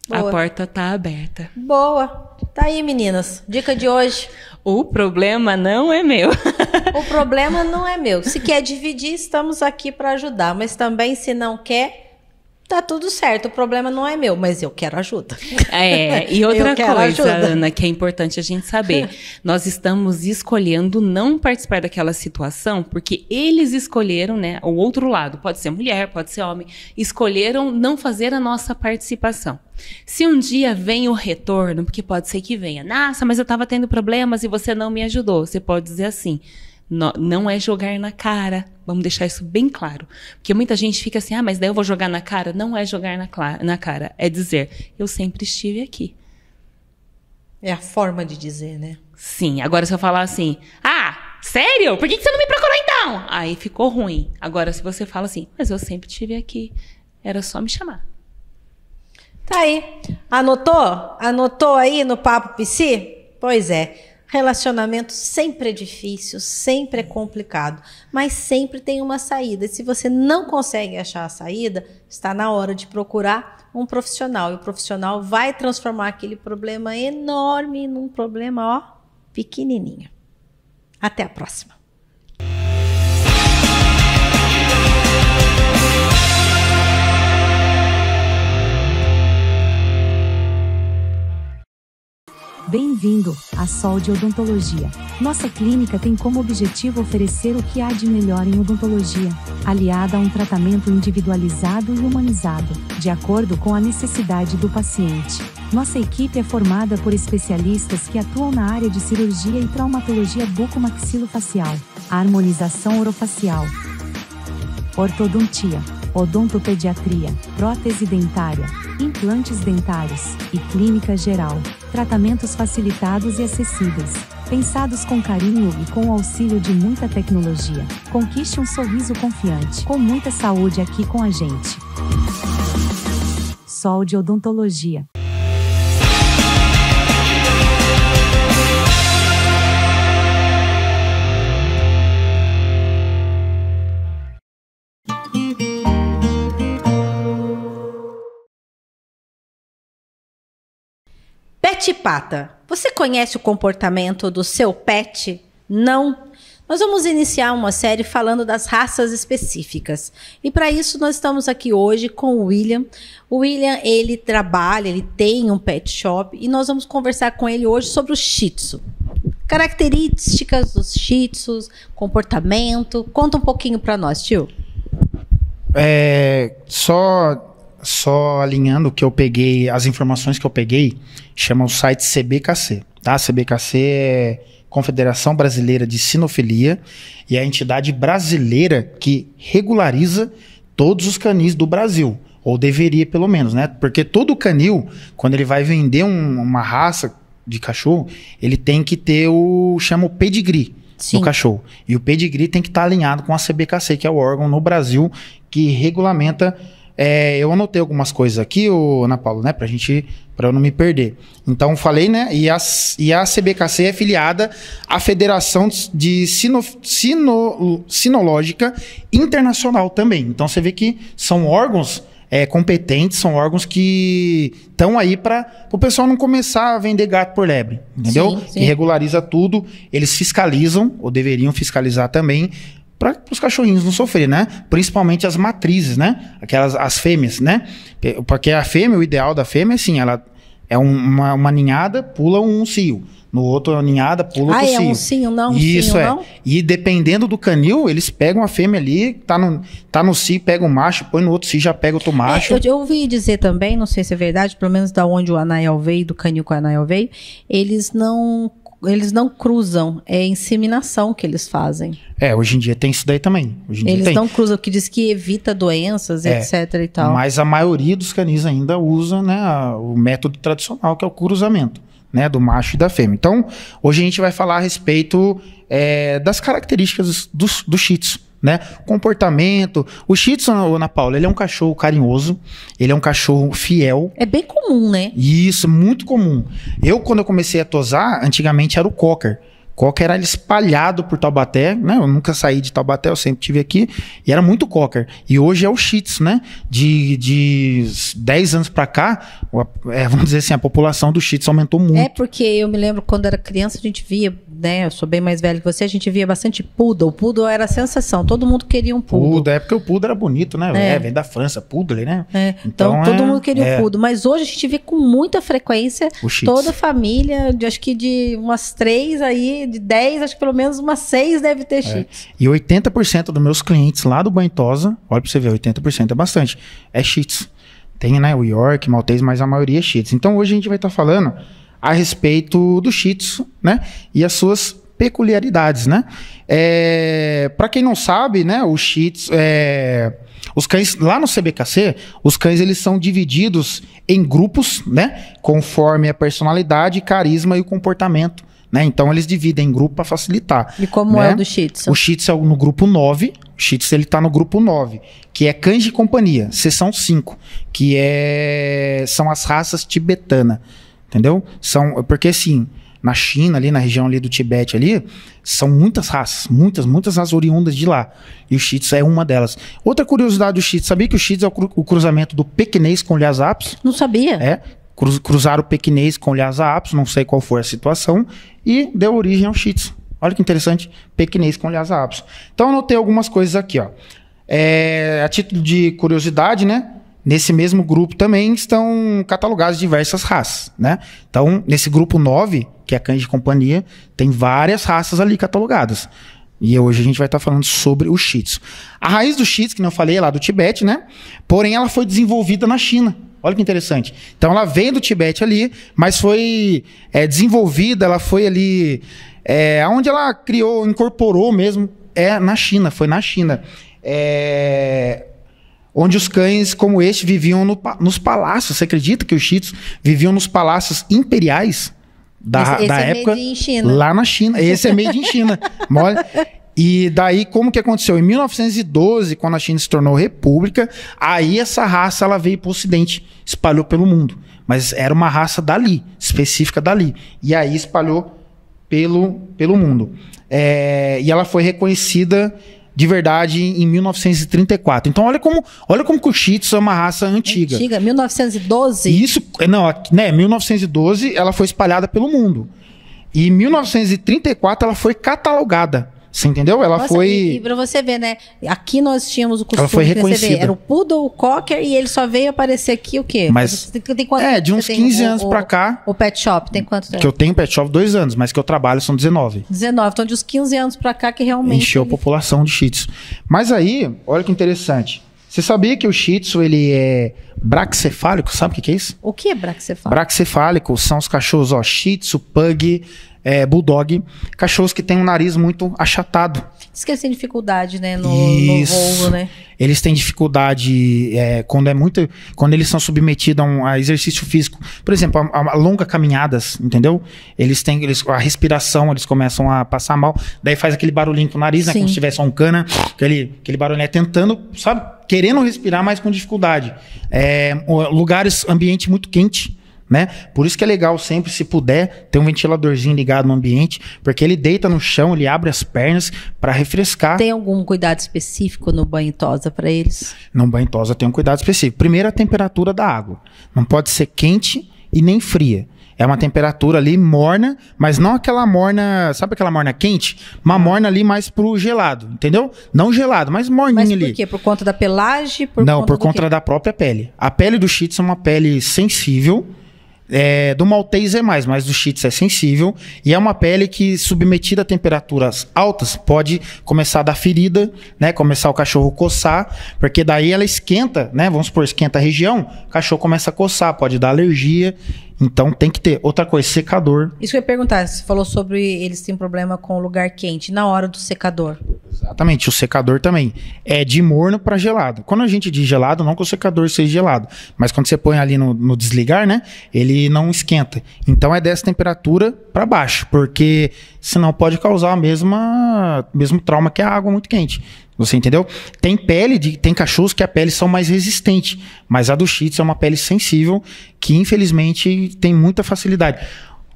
Boa. A porta tá aberta. Boa. Tá aí, meninas. Dica de hoje. O problema não é meu. O problema não é meu. Se quer dividir, estamos aqui para ajudar. Mas também, se não quer, tá tudo certo. O problema não é meu, mas eu quero ajuda. E outra coisa, ajuda. Ana, que é importante a gente saber. Nós estamos escolhendo não participar daquela situação porque eles escolheram, né? O outro lado, pode ser mulher, pode ser homem, escolheram não fazer a nossa participação. Se um dia vem o retorno, porque pode ser que venha, nossa, mas eu estava tendo problemas e você não me ajudou. Você pode dizer assim, não é jogar na cara. Vamos deixar isso bem claro. Porque muita gente fica assim, mas daí eu vou jogar na cara. Não é jogar na cara. É dizer, eu sempre estive aqui. É a forma de dizer, né? Sim. Agora se eu falar assim, sério? Por que você não me procurou então? Aí ficou ruim. Agora se você fala assim, mas eu sempre estive aqui. Era só me chamar. Tá aí. Anotou? Anotou aí no Papo Psi? Pois é. Relacionamento sempre é difícil, sempre é complicado, mas sempre tem uma saída. E se você não consegue achar a saída, está na hora de procurar um profissional. E o profissional vai transformar aquele problema enorme num problema, pequenininho. Até a próxima. Bem-vindo à Sol de Odontologia. Nossa clínica tem como objetivo oferecer o que há de melhor em odontologia, aliada a um tratamento individualizado e humanizado, de acordo com a necessidade do paciente. Nossa equipe é formada por especialistas que atuam na área de cirurgia e traumatologia bucomaxilofacial, harmonização orofacial, ortodontia, odontopediatria, prótese dentária, implantes dentários e clínica geral. Tratamentos facilitados e acessíveis, pensados com carinho e com o auxílio de muita tecnologia. Conquiste um sorriso confiante, com muita saúde aqui com a gente. Sol de Odontologia. Pet Pata, você conhece o comportamento do seu pet? Não? Nós vamos iniciar uma série falando das raças específicas. E para isso nós estamos aqui hoje com o William. O William, ele trabalha, ele tem um pet shop e nós vamos conversar com ele hoje sobre o Shih Tzu. Características dos Shih Tzus, comportamento. Conta um pouquinho para nós, tio. Só alinhando que eu peguei, as informações que eu peguei, chama o site CBKC, tá? CBKC é Confederação Brasileira de Sinofilia e é a entidade brasileira que regulariza todos os canis do Brasil, ou deveria pelo menos, né? Porque todo canil, quando ele vai vender uma raça de cachorro, ele tem que ter chama o pedigree do cachorro. E o pedigree tem que estar alinhado com a CBKC, que é o órgão no Brasil que regulamenta. Eu anotei algumas coisas aqui, Ana Paula, né, para eu não me perder. Então falei, né, e a CBKC é filiada à Federação de Sinológica Internacional também. Então você vê que são órgãos competentes, são órgãos que estão aí para o pessoal não começar a vender gato por lebre, entendeu? Sim. Que regulariza tudo, eles fiscalizam, ou deveriam fiscalizar também, para os cachorrinhos não sofrer, né? Principalmente as matrizes, né? As fêmeas, né? Porque a fêmea, o ideal da fêmea é assim, ela é uma ninhada, pula um cio. No outro, a ninhada, pula outro cio. Um cio, não? Isso, cio, não? E dependendo do canil, eles pegam a fêmea ali, tá no cio, pega o macho, põe no outro cio, já pega outro macho. Eu ouvi dizer também, não sei se é verdade, pelo menos da onde o Anael veio, do canil que o Anael veio, eles não cruzam, é inseminação que eles fazem. Hoje em dia tem isso daí também. Eles não cruzam, que diz que evita doenças, etc e tal. Mas a maioria dos canis ainda usa, né, o método tradicional, que é o cruzamento, né, do macho e da fêmea. Então, hoje a gente vai falar a respeito das características do Shih Tzu, né? Comportamento. O Shih Tzu, Ana Paula, ele é um cachorro carinhoso, ele é um cachorro fiel. É bem comum, né? Isso, muito comum. Quando eu comecei a tosar, antigamente era o Cocker. Cocker era espalhado por Taubaté, né? Eu nunca saí de Taubaté, eu sempre estive aqui, e era muito Cocker. E hoje é o Shih Tzu, né? De 10 anos pra cá, vamos dizer assim, a população do Shih Tzu aumentou muito. Porque eu me lembro quando era criança, a gente via, né? Eu sou bem mais velho que você, a gente via bastante poodle. Poodle era a sensação, todo mundo queria um poodle. Porque o poodle era bonito, né? Vem da França, poodle, né? Então todo mundo queria o poodle. Mas hoje a gente vê com muita frequência toda a família, acho que de umas 3 aí, de 10, acho que pelo menos umas 6 deve ter Shih Tzu. E 80% dos meus clientes lá do Banhosa, olha pra você ver, 80% é bastante, é Shih Tzu. Tem, né, o York, Maltese, mas a maioria é Shih Tzu. Então hoje a gente vai estar falando a respeito do Shih Tzu, né, e as suas peculiaridades, né. Para quem não sabe, né, o Shih Tzu, os cães, lá no CBKC, os cães eles são divididos em grupos, né, conforme a personalidade, carisma e o comportamento. Né? Então eles dividem em grupo para facilitar. E como é o do Shih Tzu? O Shih Tzu é no grupo 9. O Shih Tzu ele tá no grupo 9, que é cães de companhia, seção 5, que são as raças tibetanas. Entendeu? Porque assim, na China, ali na região ali do Tibete ali, são muitas raças, muitas raças oriundas de lá. E o Shih Tzu é uma delas. Outra curiosidade do Shih Tzu, sabia que o Shih Tzu é o cruzamento do pequinês com o Lhasa Apso? Não sabia. Cruzaram o pequinês com o Lhasa Apso, não sei qual foi a situação, e deu origem ao Shih Tzu. Olha que interessante, pequinês com Lhasa Apso. Então eu anotei algumas coisas aqui, ó. A título de curiosidade, né? Nesse mesmo grupo também estão catalogadas diversas raças, né? Então, nesse grupo 9, que é cães de companhia, tem várias raças ali catalogadas. E hoje a gente vai estar falando sobre o Shih Tzu. A raiz do Shih Tzu, que não falei, é lá do Tibete, né? Porém, ela foi desenvolvida na China. Olha que interessante. Então ela veio do Tibete ali, mas foi desenvolvida, ela foi ali, onde ela incorporou mesmo, na China, foi na China. Onde os cães como este viviam nos palácios. Você acredita que os Shih Tzus viviam nos palácios imperiais da época? Made in China. Lá na China. Esse é made in China. Olha. E daí, como que aconteceu? Em 1912, quando a China se tornou república, aí essa raça ela veio para o Ocidente, espalhou pelo mundo. Mas era uma raça dali, específica dali. E aí espalhou pelo mundo. E ela foi reconhecida de verdade em 1934. Então olha como que o Shih Tzu é uma raça antiga. 1912? Isso, não, né, 1912 ela foi espalhada pelo mundo. E em 1934 ela foi catalogada Você entendeu? Ela Nossa, foi... E pra você ver, né? Aqui nós tínhamos o costume, Ela foi que você reconhecida. vê, era o Poodle, o Cocker, e ele só veio aparecer aqui o quê? Mas- Tem quanto, de uns você tem 15 anos pra cá, O Pet Shop tem quanto tempo? que eu tenho pet shop 2 anos, mas que eu trabalho são 19. 19. Então, de uns 15 anos pra cá que realmente... Encheu a população de Shih Tzu. Mas aí, olha que interessante. Você sabia que o Shih Tzu, ele é braquicefálico? Sabe o que é isso? O que é braquicefálico? Braquicefálico são os cachorros, ó, Shih Tzu, Pug, Bulldog. Cachorros que têm um nariz muito achatado. Diz que eles têm dificuldade, né? No Isso. voo, né? Eles têm dificuldade quando eles são submetidos a exercício físico. Por exemplo, a longas caminhadas, entendeu? A respiração, eles começam a passar mal. Daí faz aquele barulhinho com o nariz, né? Sim. Como se tivesse um cana. Aquele barulhinho tentando, sabe? Querendo respirar, mas com dificuldade. Ambiente muito quente. Né? Por isso que é legal sempre, se puder, ter um ventiladorzinho ligado no ambiente, porque ele deita no chão, ele abre as pernas para refrescar. Tem algum cuidado específico no banho e tosa pra eles? No banho e tosa tem um cuidado específico. Primeiro, a temperatura da água. Não pode ser quente e nem fria. É uma temperatura ali morna, mas não aquela morna, sabe aquela morna quente? Uma morna ali mais pro gelado, entendeu? Não gelado, mas morninho Mas ali. por quê? Por conta da pelagem? Não, por do quê? conta da própria pele. A pele do Shih Tzu é uma pele sensível. Do Maltese é mais, mas do Shih Tzu é sensível. E é uma pele que, submetida a temperaturas altas, pode começar a dar ferida, né? Começar o cachorro coçar, porque daí ela esquenta, né? Vamos supor, esquenta a região, o cachorro começa a coçar, pode dar alergia. Então tem que ter. Outra coisa, secador. Isso que eu ia perguntar, você falou sobre eles têm problema com o lugar quente, na hora do secador. Exatamente, o secador também. É de morno para gelado. Quando a gente diz gelado, não que o secador seja gelado, mas quando você põe ali no desligar, né? Ele não esquenta. Então é dessa temperatura para baixo, porque senão pode causar o mesmo trauma que a água muito quente. Você entendeu? Tem tem cachorros que a pele são mais resistentes, mas a do Shih Tzu é uma pele sensível que infelizmente tem muita facilidade.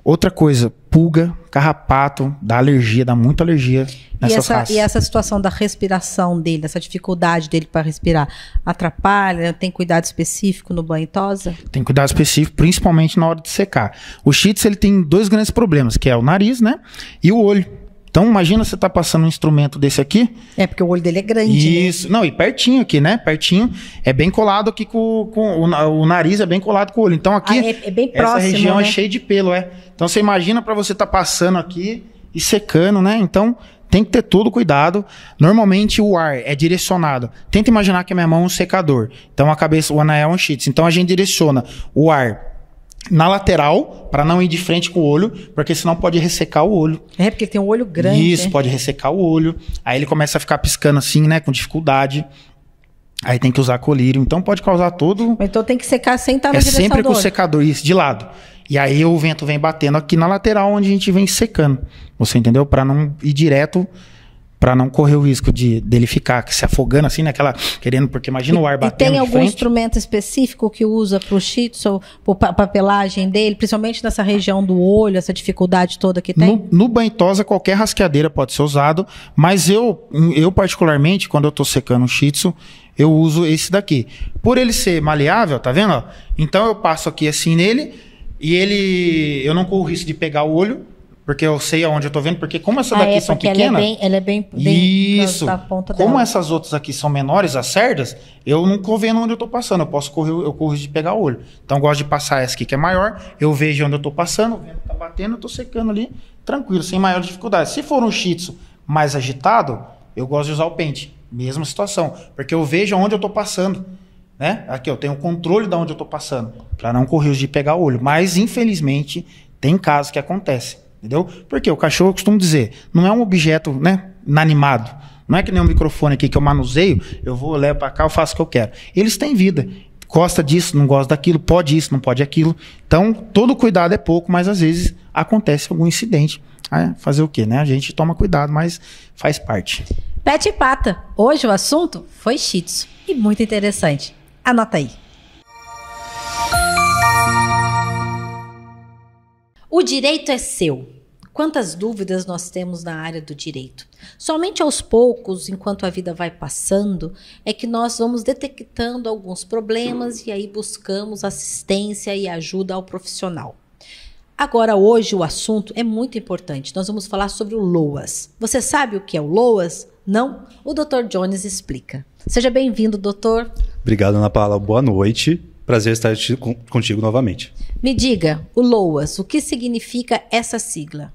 Outra coisa, pulga, carrapato, dá alergia, dá muita alergia nessas raças. E essa situação da respiração dele, essa dificuldade dele para respirar, atrapalha? Tem cuidado específico no banho e tosa? Tem cuidado específico, principalmente na hora de secar. O Shih Tzu, ele tem 2 grandes problemas, que é o nariz, né? E o olho. Então, imagina você tá passando um instrumento desse aqui. É, porque o olho dele é grande. Isso. Né? Não, e pertinho aqui, né? Pertinho. É bem colado aqui com o nariz, é bem colado com o olho. Então, aqui, é bem próximo, essa região né? é cheia de pelo, Então, você imagina para você tá passando aqui e secando, né? Então, tem que ter todo cuidado. Normalmente, o ar é direcionado. Tenta imaginar que a minha mão é um secador. Então, o Anael é um Shih Tzu. Então, a gente direciona o ar na lateral, para não ir de frente com o olho, porque senão pode ressecar o olho. É, porque tem um olho grande. Isso, pode ressecar o olho. Aí ele começa a ficar piscando assim, né, com dificuldade. Aí tem que usar colírio. Então pode causar todo... Então tem que secar sem estar na direção sempre do com o olho. secador, isso, de lado. E aí o vento vem batendo aqui na lateral, onde a gente vem secando. Você entendeu? Para não ir direto... Para não correr o risco dele ficar se afogando assim, naquela. Querendo, porque imagina o ar batendo. E tem de algum frente. instrumento específico que usa para o Shih Tzu, para a pelagem dele, principalmente nessa região do olho, essa dificuldade toda que tem? No banho e tosa, qualquer rasqueadeira pode ser usado, mas eu particularmente, quando eu tô secando o Shih Tzu, eu uso esse daqui. Por ele ser maleável, tá vendo? Ó? Então eu passo aqui assim nele e eu não corro o risco de pegar o olho. Porque eu sei aonde eu tô vendo, porque como essas daqui são pequenas... Ela é bem isso. da ponta como dela. essas outras aqui são menores, as cerdas, eu não tô vendo onde eu tô passando. Eu corro de pegar o olho. Então eu gosto de passar essa aqui que é maior, eu vejo onde eu tô passando, o vento tá batendo, eu tô secando ali, tranquilo, sem maior dificuldade. Se for um Shih Tzu mais agitado, eu gosto de usar o pente. Mesma situação, porque eu vejo onde eu tô passando. Né? Aqui eu tenho o controle de onde eu tô passando, para não correr de pegar o olho. Mas, infelizmente, tem casos que acontecem. Entendeu? Porque o cachorro, eu costumo dizer, não é um objeto, né, inanimado. Não é que nem um microfone aqui que eu manuseio, eu vou, levo para cá, eu faço o que eu quero. Eles têm vida. Gosta disso, não gosta daquilo, pode isso, não pode aquilo. Então, todo cuidado é pouco, mas às vezes acontece algum incidente. Fazer o quê, né? A gente toma cuidado, mas faz parte. Pet e Pata. Hoje o assunto foi Shih Tzu. E muito interessante. Anota aí. O direito é seu. Quantas dúvidas nós temos na área do direito? Somente aos poucos, enquanto a vida vai passando, é que nós vamos detectando alguns problemas e aí buscamos assistência e ajuda ao profissional. Agora, hoje, o assunto é muito importante. Nós vamos falar sobre o LOAS. Você sabe o que é o LOAS? Não? O Dr. Jones explica. Seja bem-vindo, doutor. Obrigado, Ana Paula. Boa noite. Prazer estar contigo novamente. Me diga, o LOAS, o que significa essa sigla?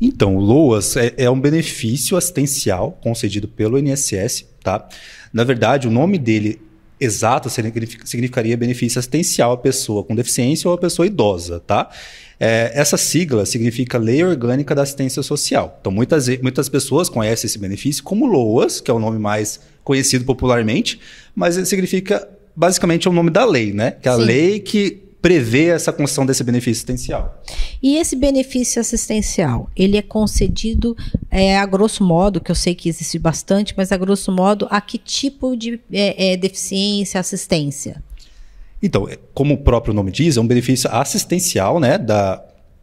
Então, o LOAS é um benefício assistencial concedido pelo INSS, tá? Na verdade, o nome dele exato significaria benefício assistencial à pessoa com deficiência ou à pessoa idosa, tá? Essa sigla significa Lei Orgânica da Assistência Social. Então, muitas pessoas conhecem esse benefício como LOAS, que é o nome mais conhecido popularmente, mas ele significa, basicamente, é o nome da lei, né? Que é a lei que prevê essa concessão desse benefício assistencial. E esse benefício assistencial, ele é concedido, a grosso modo, que eu sei que existe bastante, mas a grosso modo, a que tipo de deficiência, assistência? Então, como o próprio nome diz, é um benefício assistencial, né,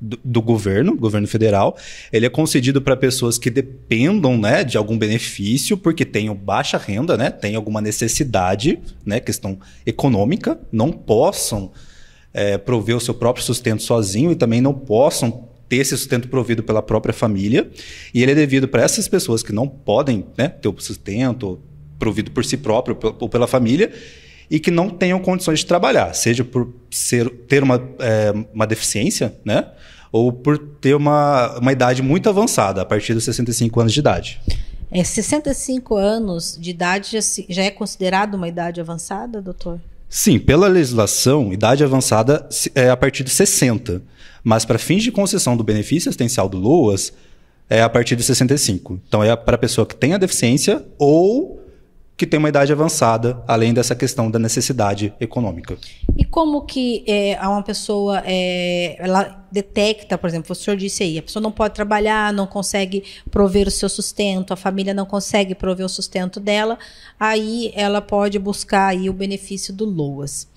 do governo federal. Ele é concedido para pessoas que dependam, né, de algum benefício, porque tenham baixa renda, né, têm alguma necessidade, né, questão econômica, não possam prover o seu próprio sustento sozinho e também não possam ter esse sustento provido pela própria família. E ele é devido para essas pessoas que não podem, né, ter o sustento provido por si próprio ou pela família e que não tenham condições de trabalhar, seja por ter uma deficiência, né, ou por ter uma idade muito avançada, a partir dos 65 anos de idade. 65 anos de idade já é considerado uma idade avançada, doutor? Sim, pela legislação, idade avançada é a partir de 60, mas para fins de concessão do benefício assistencial do LOAS é a partir de 65. Então é para a pessoa que tem a deficiência ou que tem uma idade avançada, além dessa questão da necessidade econômica. E como que uma pessoa ela detecta, por exemplo, o senhor disse aí, a pessoa não pode trabalhar, não consegue prover o seu sustento, a família não consegue prover o sustento dela, aí ela pode buscar aí o benefício do LOAS.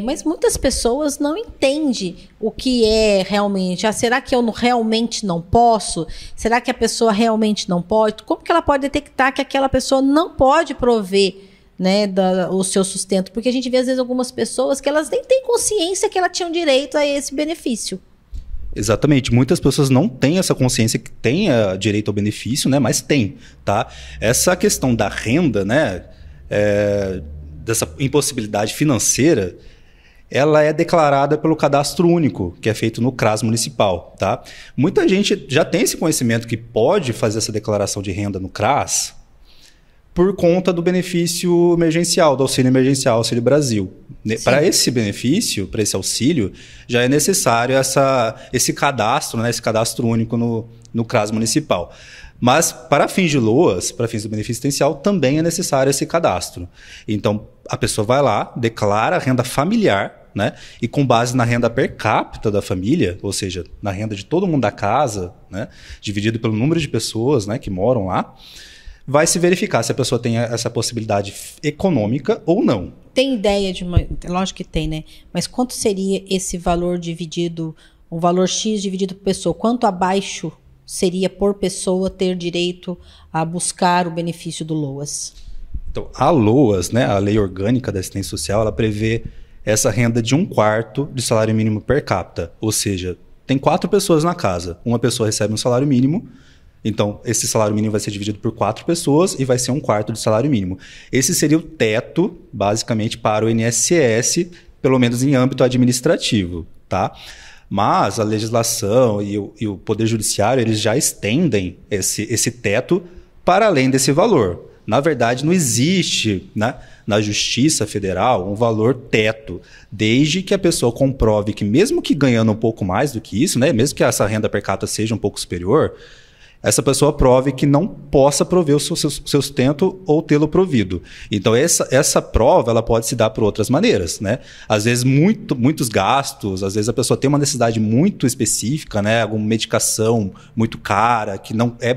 Mas muitas pessoas não entendem o que é realmente. Será que eu realmente não posso? Será que a pessoa realmente não pode? Como que ela pode detectar que aquela pessoa não pode prover, né, o seu sustento? Porque a gente vê às vezes algumas pessoas que elas nem têm consciência que elas tinham direito a esse benefício. Exatamente, muitas pessoas não têm essa consciência que tem direito ao benefício, né, mas tem, tá? Essa questão da renda, né, dessa impossibilidade financeira, ela é declarada pelo cadastro único, que é feito no CRAS municipal, tá? Muita gente já tem esse conhecimento que pode fazer essa declaração de renda no CRAS por conta do benefício emergencial, do auxílio emergencial, Auxílio Brasil. Para esse benefício, para esse auxílio, já é necessário esse cadastro, né, esse cadastro único no CRAS municipal. Mas, para fins de LOAS, para fins do benefício assistencial, também é necessário esse cadastro. Então, a pessoa vai lá, declara a renda familiar, né? E com base na renda per capita da família, ou seja, na renda de todo mundo da casa, né, dividido pelo número de pessoas, né, que moram lá, vai se verificar se a pessoa tem essa possibilidade econômica ou não. Tem ideia de lógico que tem, né? Mas quanto seria esse valor dividido, o valor X dividido por pessoa? Quanto abaixo seria por pessoa ter direito a buscar o benefício do LOAS? Então, a LOAS, né, a Lei Orgânica da Assistência Social, ela prevê essa renda de 1/4 do salário mínimo per capita. Ou seja, tem 4 pessoas na casa. Uma pessoa recebe um salário mínimo, então esse salário mínimo vai ser dividido por 4 pessoas e vai ser 1/4 do salário mínimo. Esse seria o teto, basicamente, para o INSS, pelo menos em âmbito administrativo, tá? Mas a legislação e o Poder Judiciário, eles já estendem esse teto para além desse valor. Na verdade, não existe, né, na Justiça Federal um valor teto, desde que a pessoa comprove que, mesmo que ganhando um pouco mais do que isso, né, mesmo que essa renda per capita seja um pouco superior, essa pessoa prove que não possa prover o seu sustento ou tê-lo provido. Então, essa prova ela pode se dar por outras maneiras, né? Às vezes, muitos gastos, às vezes a pessoa tem uma necessidade muito específica, né? Alguma medicação muito cara, que não é,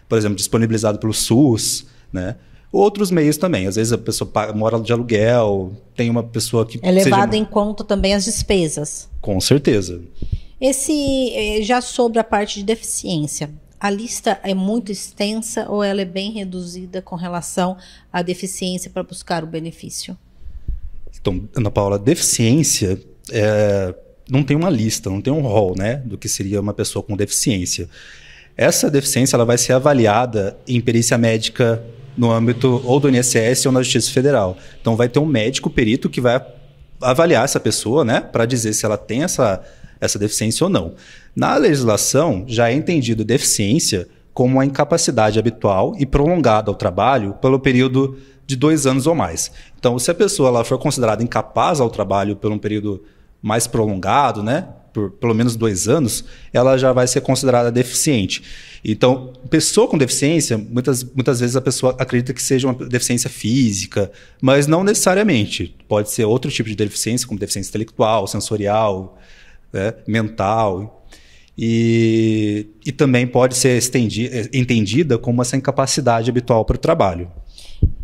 por exemplo, disponibilizado pelo SUS, né? Outros meios também. Às vezes a pessoa mora de aluguel, tem uma pessoa que... É levado em conta também as despesas. Com certeza. Já sobre a parte de deficiência, a lista é muito extensa ou ela é bem reduzida com relação à deficiência para buscar o benefício? Então, Ana Paula, deficiência não tem uma lista, não tem um rol, né, do que seria uma pessoa com deficiência. Essa deficiência ela vai ser avaliada em perícia médica no âmbito ou do INSS ou na Justiça Federal. Então vai ter um médico perito que vai avaliar essa pessoa, né, para dizer se ela tem essa deficiência ou não. Na legislação já é entendido deficiência como uma incapacidade habitual e prolongada ao trabalho pelo período de 2 anos ou mais. Então, se a pessoa ela for considerada incapaz ao trabalho por um período mais prolongado, né, por pelo menos 2 anos, ela já vai ser considerada deficiente. Então, pessoa com deficiência, muitas vezes a pessoa acredita que seja uma deficiência física, mas não necessariamente. Pode ser outro tipo de deficiência, como deficiência intelectual, sensorial, né, mental. E também pode ser entendida como essa incapacidade habitual para o trabalho.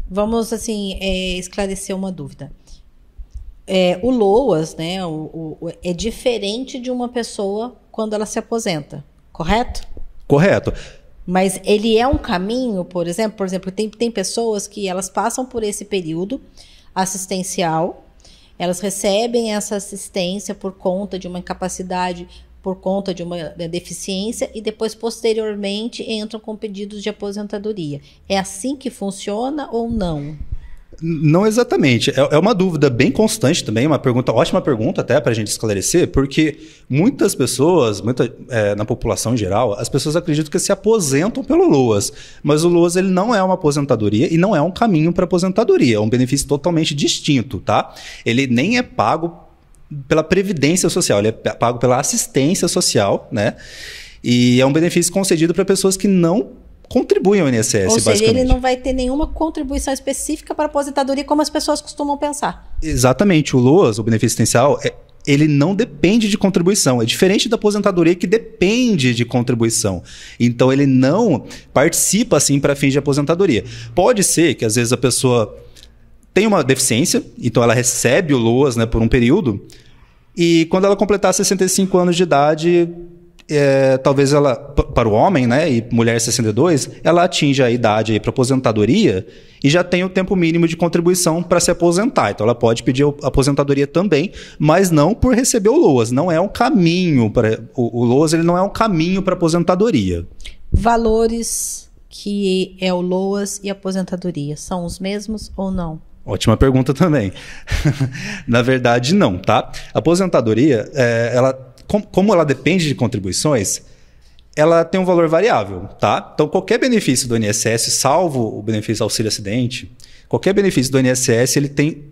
Vamos, assim, esclarecer uma dúvida. O LOAS, né, é diferente de uma pessoa quando ela se aposenta, correto? Correto. Mas ele é um caminho, por exemplo, tem pessoas que elas passam por esse período assistencial, elas recebem essa assistência por conta de uma incapacidade, por conta de uma deficiência, e depois, posteriormente, entram com pedidos de aposentadoria. É assim que funciona ou não? Não exatamente. É uma dúvida bem constante também, ótima pergunta até para a gente esclarecer, porque muitas pessoas, na população em geral, as pessoas acreditam que se aposentam pelo LOAS, mas o LOAS ele não é uma aposentadoria e não é um caminho para aposentadoria, é um benefício totalmente distinto, tá? Ele nem é pago pela Previdência Social, ele é pago pela assistência social, né? E é um benefício concedido para pessoas que não contribuem ao INSS, Ou seja, basicamente. ele não vai ter nenhuma contribuição específica para a aposentadoria, como as pessoas costumam pensar. Exatamente. O LOAS, o benefício assistencial, ele não depende de contribuição. É diferente da aposentadoria, que depende de contribuição. Então, ele não participa, assim, para fins de aposentadoria. Pode ser que, às vezes, a pessoa tem uma deficiência, então ela recebe o LOAS, né, por um período, e quando ela completar 65 anos de idade, talvez ela, para o homem, né, e mulher 62, ela atinja a idade para aposentadoria e já tem o tempo mínimo de contribuição para se aposentar. Então ela pode pedir a aposentadoria também, mas não por receber o LOAS. Não é um caminho para o LOAS, ele não é um caminho para aposentadoria. Valores que é o LOAS e a aposentadoria são os mesmos ou não? Ótima pergunta também. Na verdade, não, tá? A aposentadoria, como ela depende de contribuições, ela tem um valor variável, tá? Então, qualquer benefício do INSS, salvo o benefício auxílio-acidente, qualquer benefício do INSS, ele tem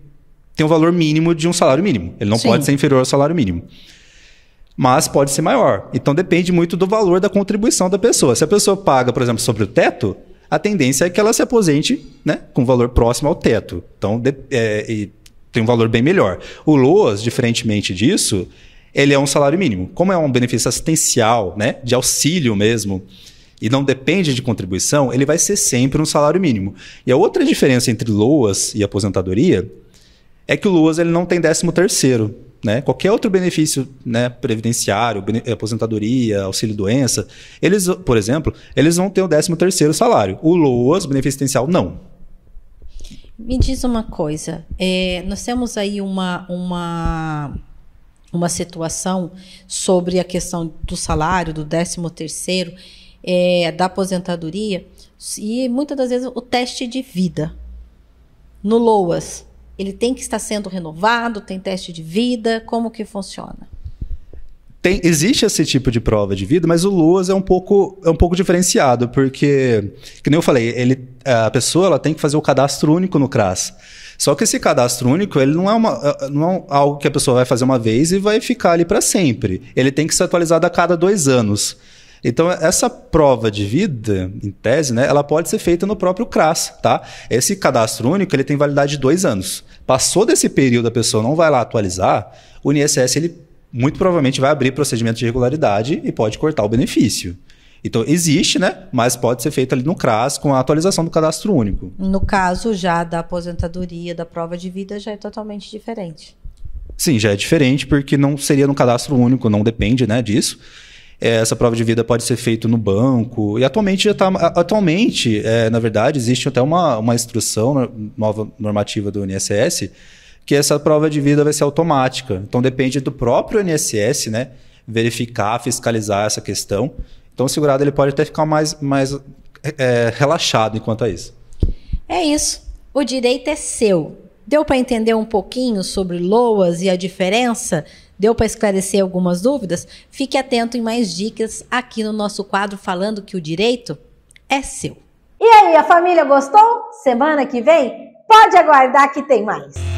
um valor mínimo de um salário mínimo. Ele não pode ser inferior ao salário mínimo. Mas pode ser maior. Então, depende muito do valor da contribuição da pessoa. Se a pessoa paga, por exemplo, sobre o teto, a tendência é que ela se aposente, né, com valor próximo ao teto. Então, tem um valor bem melhor. O LOAS, diferentemente disso, ele é um salário mínimo. Como é um benefício assistencial, né, de auxílio mesmo, e não depende de contribuição, ele vai ser sempre um salário mínimo. E a outra diferença entre LOAS e aposentadoria é que o LOAS ele não tem 13º. Né? Qualquer outro benefício, né, previdenciário, aposentadoria, auxílio-doença, eles, por exemplo, eles vão ter o 13º salário. O LOAS, benefício assistencial, não. Me diz uma coisa, nós temos aí uma situação sobre a questão do salário, do 13º, da aposentadoria, e muitas das vezes o teste de vida no LOAS. Ele tem que estar sendo renovado, tem teste de vida, como que funciona? Existe esse tipo de prova de vida, mas o LOAS é um pouco diferenciado, porque, que nem eu falei, a pessoa ela tem que fazer o cadastro único no CRAS. Só que esse cadastro único ele não é algo que a pessoa vai fazer uma vez e vai ficar ali para sempre. Ele tem que ser atualizado a cada 2 anos. Então, essa prova de vida, em tese, né, ela pode ser feita no próprio CRAS, tá? Esse cadastro único, ele tem validade de 2 anos. Passou desse período, a pessoa não vai lá atualizar, o INSS, ele muito provavelmente vai abrir procedimento de irregularidade e pode cortar o benefício. Então, existe, né? Mas pode ser feito ali no CRAS com a atualização do cadastro único. No caso já da aposentadoria, da prova de vida, já é totalmente diferente. Sim, já é diferente, porque não seria no cadastro único, não depende, né, disso. Essa prova de vida pode ser feita no banco. E atualmente, na verdade, existe até uma instrução nova normativa do INSS que essa prova de vida vai ser automática. Então depende do próprio INSS, né, verificar, fiscalizar essa questão. Então o segurado ele pode até ficar mais relaxado enquanto a isso. É isso. O direito é seu. Deu para entender um pouquinho sobre LOAS e a diferença? Deu para esclarecer algumas dúvidas? Fique atento em mais dicas aqui no nosso quadro Falando que o Direito é Seu. E aí, a família gostou? Semana que vem, pode aguardar que tem mais.